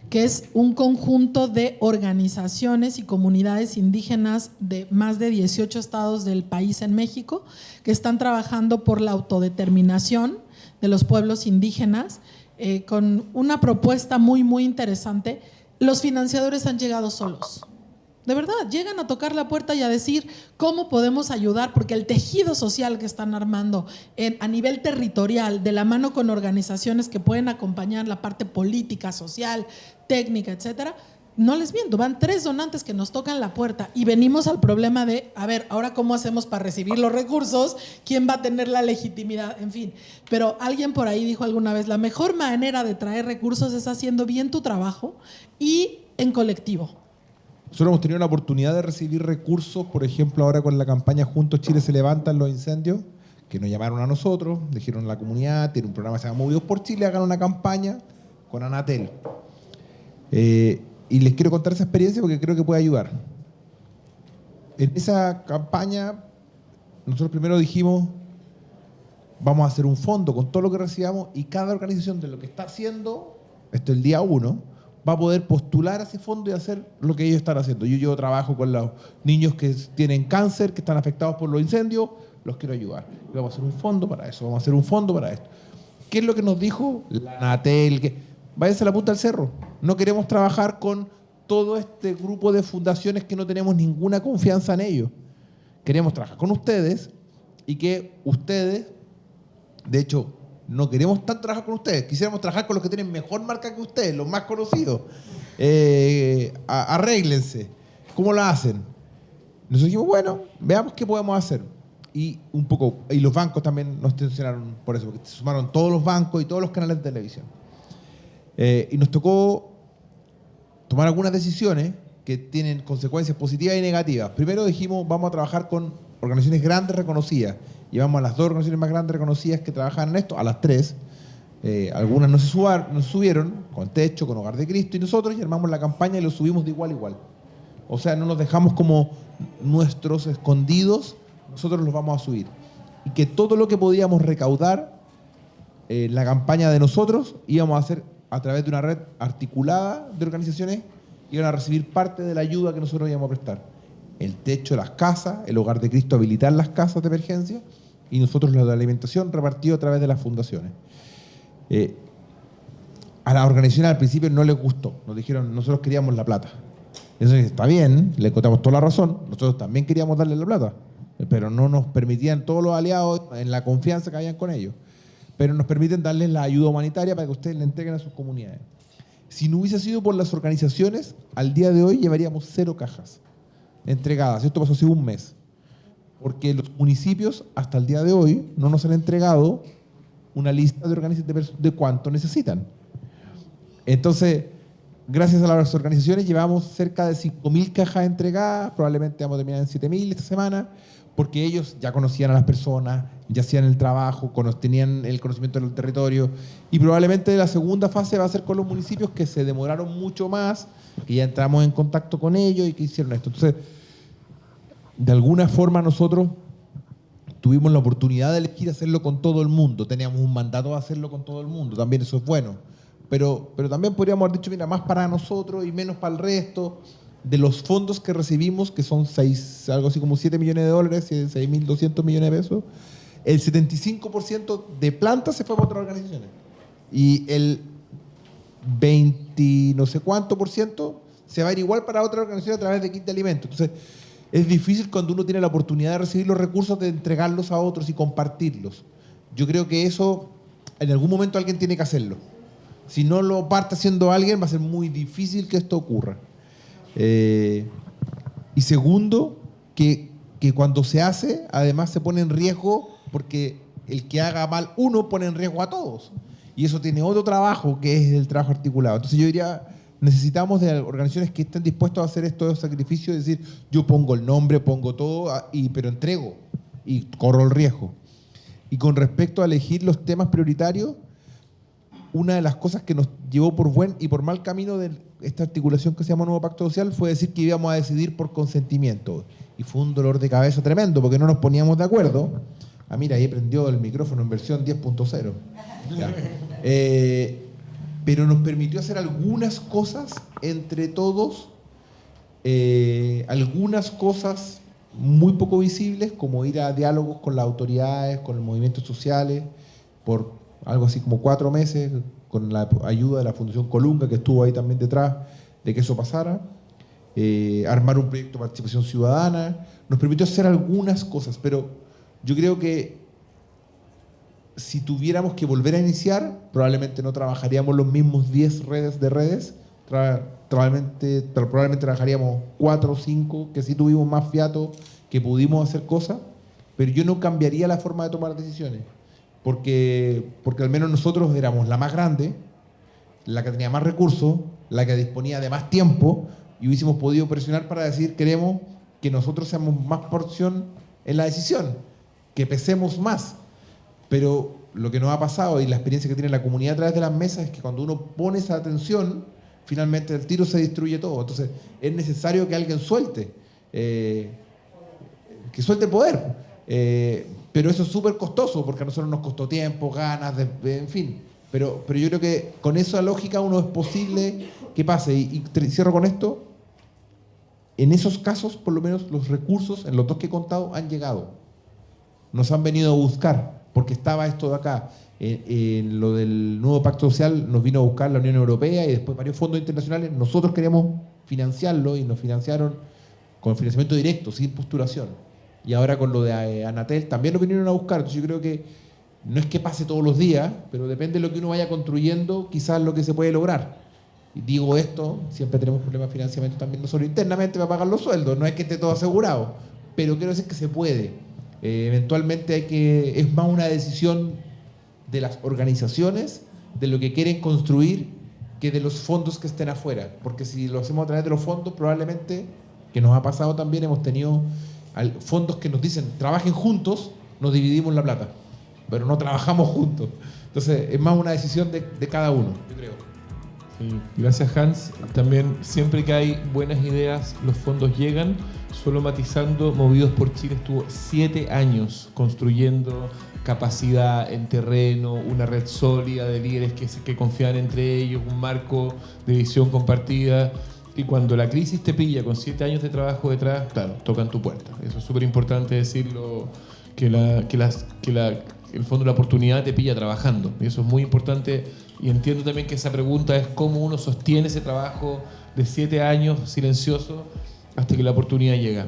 que es un conjunto de organizaciones y comunidades indígenas de más de 18 estados del país en México, que están trabajando por la autodeterminación de los pueblos indígenas, con una propuesta muy, muy interesante. Los financiadores han llegado solos. De verdad, llegan a tocar la puerta y a decir cómo podemos ayudar, porque el tejido social que están armando a nivel territorial, de la mano con organizaciones que pueden acompañar la parte política, social, técnica, etcétera, no les miento, van 3 donantes que nos tocan la puerta y venimos al problema de, a ver, ahora cómo hacemos para recibir los recursos, quién va a tener la legitimidad, en fin. Pero alguien por ahí dijo alguna vez, la mejor manera de traer recursos es haciendo bien tu trabajo y en colectivo. Nosotros hemos tenido la oportunidad de recibir recursos, por ejemplo, ahora con la campaña Juntos Chile se levanta en los incendios, que nos llamaron a nosotros, dijeron a la comunidad, tiene un programa que se llama Movidos por Chile, hagan una campaña con Anatel. Y les quiero contar esa experiencia porque creo que puede ayudar. En esa campaña, nosotros primero dijimos, vamos a hacer un fondo con todo lo que recibamos y cada organización de lo que está haciendo, esto es el día 1, va a poder postular a ese fondo y hacer lo que ellos están haciendo. Yo trabajo con los niños que tienen cáncer, que están afectados por los incendios, los quiero ayudar. Y vamos a hacer un fondo para eso, vamos a hacer un fondo para esto. ¿Qué es lo que nos dijo la Anatel? Váyanse a la punta del cerro. No queremos trabajar con todo este grupo de fundaciones que no tenemos ninguna confianza en ellos. Queremos trabajar con ustedes y que ustedes, de hecho, no queremos tanto trabajar con ustedes, quisiéramos trabajar con los que tienen mejor marca que ustedes, los más conocidos. Arréglense. ¿Cómo lo hacen? Nosotros dijimos, bueno, veamos qué podemos hacer. Y los bancos también nos tensionaron por eso, porque se sumaron todos los bancos y todos los canales de televisión. Y nos tocó tomar algunas decisiones que tienen consecuencias positivas y negativas. Primero dijimos, vamos a trabajar con organizaciones grandes reconocidas. Llevamos a las 2 organizaciones más grandes reconocidas que trabajan en esto, a las 3. Algunas no se subieron, con Techo, con Hogar de Cristo, y nosotros y armamos la campaña y lo subimos de igual a igual. O sea, no nos dejamos como nuestros escondidos, nosotros los vamos a subir. Y que todo lo que podíamos recaudar en la campaña de nosotros íbamos a hacer a través de una red articulada de organizaciones, iban a recibir parte de la ayuda que nosotros íbamos a prestar. El techo, las casas, el Hogar de Cristo habilitar las casas de emergencia y nosotros la de alimentación repartido a través de las fundaciones. A la organización al principio no les gustó, nos dijeron, nosotros queríamos la plata. Eso está bien, le contamos toda la razón, nosotros también queríamos darle la plata, pero no nos permitían todos los aliados en la confianza que habían con ellos. Pero nos permiten darles la ayuda humanitaria para que ustedes le entreguen a sus comunidades. Si no hubiese sido por las organizaciones, al día de hoy llevaríamos 0 cajas entregadas. Esto pasó hace un mes. Porque los municipios, hasta el día de hoy, no nos han entregado una lista de organizaciones de cuánto necesitan. Entonces, gracias a las organizaciones, llevamos cerca de 5.000 cajas entregadas. Probablemente vamos a terminar en 7.000 esta semana, porque ellos ya conocían a las personas, ya hacían el trabajo, tenían el conocimiento del territorio, y probablemente la segunda fase va a ser con los municipios que se demoraron mucho más, que ya entramos en contacto con ellos y que hicieron esto. Entonces, de alguna forma nosotros tuvimos la oportunidad de elegir hacerlo con todo el mundo, teníamos un mandato de hacerlo con todo el mundo, también eso es bueno, pero también podríamos haber dicho, mira, más para nosotros y menos para el resto. De los fondos que recibimos, que son algo así como $7 millones, 6.200 millones de pesos, el 75% de plantas se fue para otras organizaciones. Y el 20 no sé cuánto % se va a ir igual para otra organización a través de kit de alimentos. Entonces, es difícil cuando uno tiene la oportunidad de recibir los recursos, de entregarlos a otros y compartirlos. Yo creo que eso, en algún momento alguien tiene que hacerlo. Si no lo parte haciendo alguien, va a ser muy difícil que esto ocurra. Y segundo, que cuando se hace, además se pone en riesgo, porque el que haga mal uno pone en riesgo a todos. Y eso tiene otro trabajo, que es el trabajo articulado. Entonces yo diría, necesitamos de organizaciones que estén dispuestas a hacer estos sacrificios, es decir, yo pongo el nombre, pongo todo, pero entrego y corro el riesgo. Y con respecto a elegir los temas prioritarios, una de las cosas que nos llevó por buen y por mal camino de esta articulación que se llama Nuevo Pacto Social fue decir que íbamos a decidir por consentimiento. Y fue un dolor de cabeza tremendo porque no nos poníamos de acuerdo. Ah, mira, ahí prendió el micrófono en versión 10.0. Pero nos permitió hacer algunas cosas entre todos, algunas cosas muy poco visibles, como ir a diálogos con las autoridades, con los movimientos sociales, por algo así como 4 meses, con la ayuda de la Fundación Colunga, que estuvo ahí también detrás de que eso pasara, armar un proyecto de participación ciudadana, nos permitió hacer algunas cosas, pero yo creo que si tuviéramos que volver a iniciar, probablemente no trabajaríamos los mismos 10 redes, probablemente trabajaríamos 4 o 5, que sí tuvimos más fiato, que pudimos hacer cosas, pero yo no cambiaría la forma de tomar decisiones, porque al menos nosotros éramos la más grande, la que tenía más recursos, la que disponía de más tiempo, y hubiésemos podido presionar para decir, queremos que nosotros seamos más porción en la decisión, que pesemos más. Pero lo que nos ha pasado y la experiencia que tiene la comunidad a través de las mesas es que cuando uno pone esa atención, finalmente el tiro se destruye todo. Entonces es necesario que alguien suelte, que suelte poder. Pero eso es súper costoso porque a nosotros nos costó tiempo, ganas, en fin. Pero yo creo que con esa lógica uno es posible que pase. Y cierro con esto. En esos casos, por lo menos, los recursos, en los 2 que he contado, han llegado. Nos han venido a buscar, porque estaba esto de acá. En lo del nuevo pacto social nos vino a buscar la Unión Europea y después varios fondos internacionales. Nosotros queríamos financiarlo y nos financiaron con financiamiento directo, sin postulación. Y ahora con lo de Anatel también lo vinieron a buscar. Entonces yo creo que no es que pase todos los días, pero depende de lo que uno vaya construyendo, quizás lo que se puede lograr. Y digo esto, siempre tenemos problemas de financiamiento también nosotros internamente para pagar los sueldos, no es que esté todo asegurado, pero quiero decir que se puede. Eventualmente es más una decisión de las organizaciones, de lo que quieren construir, que de los fondos que estén afuera. Porque si lo hacemos a través de los fondos, probablemente, que nos ha pasado también, hemos tenido fondos que nos dicen, trabajen juntos, nos dividimos la plata, pero no trabajamos juntos. Entonces, es más una decisión de cada uno, yo creo. Sí, gracias Hans. También siempre que hay buenas ideas, los fondos llegan. Solo matizando, Movidos por Chile estuvo 7 años construyendo capacidad en terreno, una red sólida de líderes que confían entre ellos, un marco de visión compartida. Y cuando la crisis te pilla con 7 años de trabajo detrás, claro, tocan tu puerta. Eso es súper importante decirlo, que el fondo de la oportunidad te pilla trabajando. Y eso es muy importante. Y entiendo también que esa pregunta es cómo uno sostiene ese trabajo de 7 años silencioso hasta que la oportunidad llega.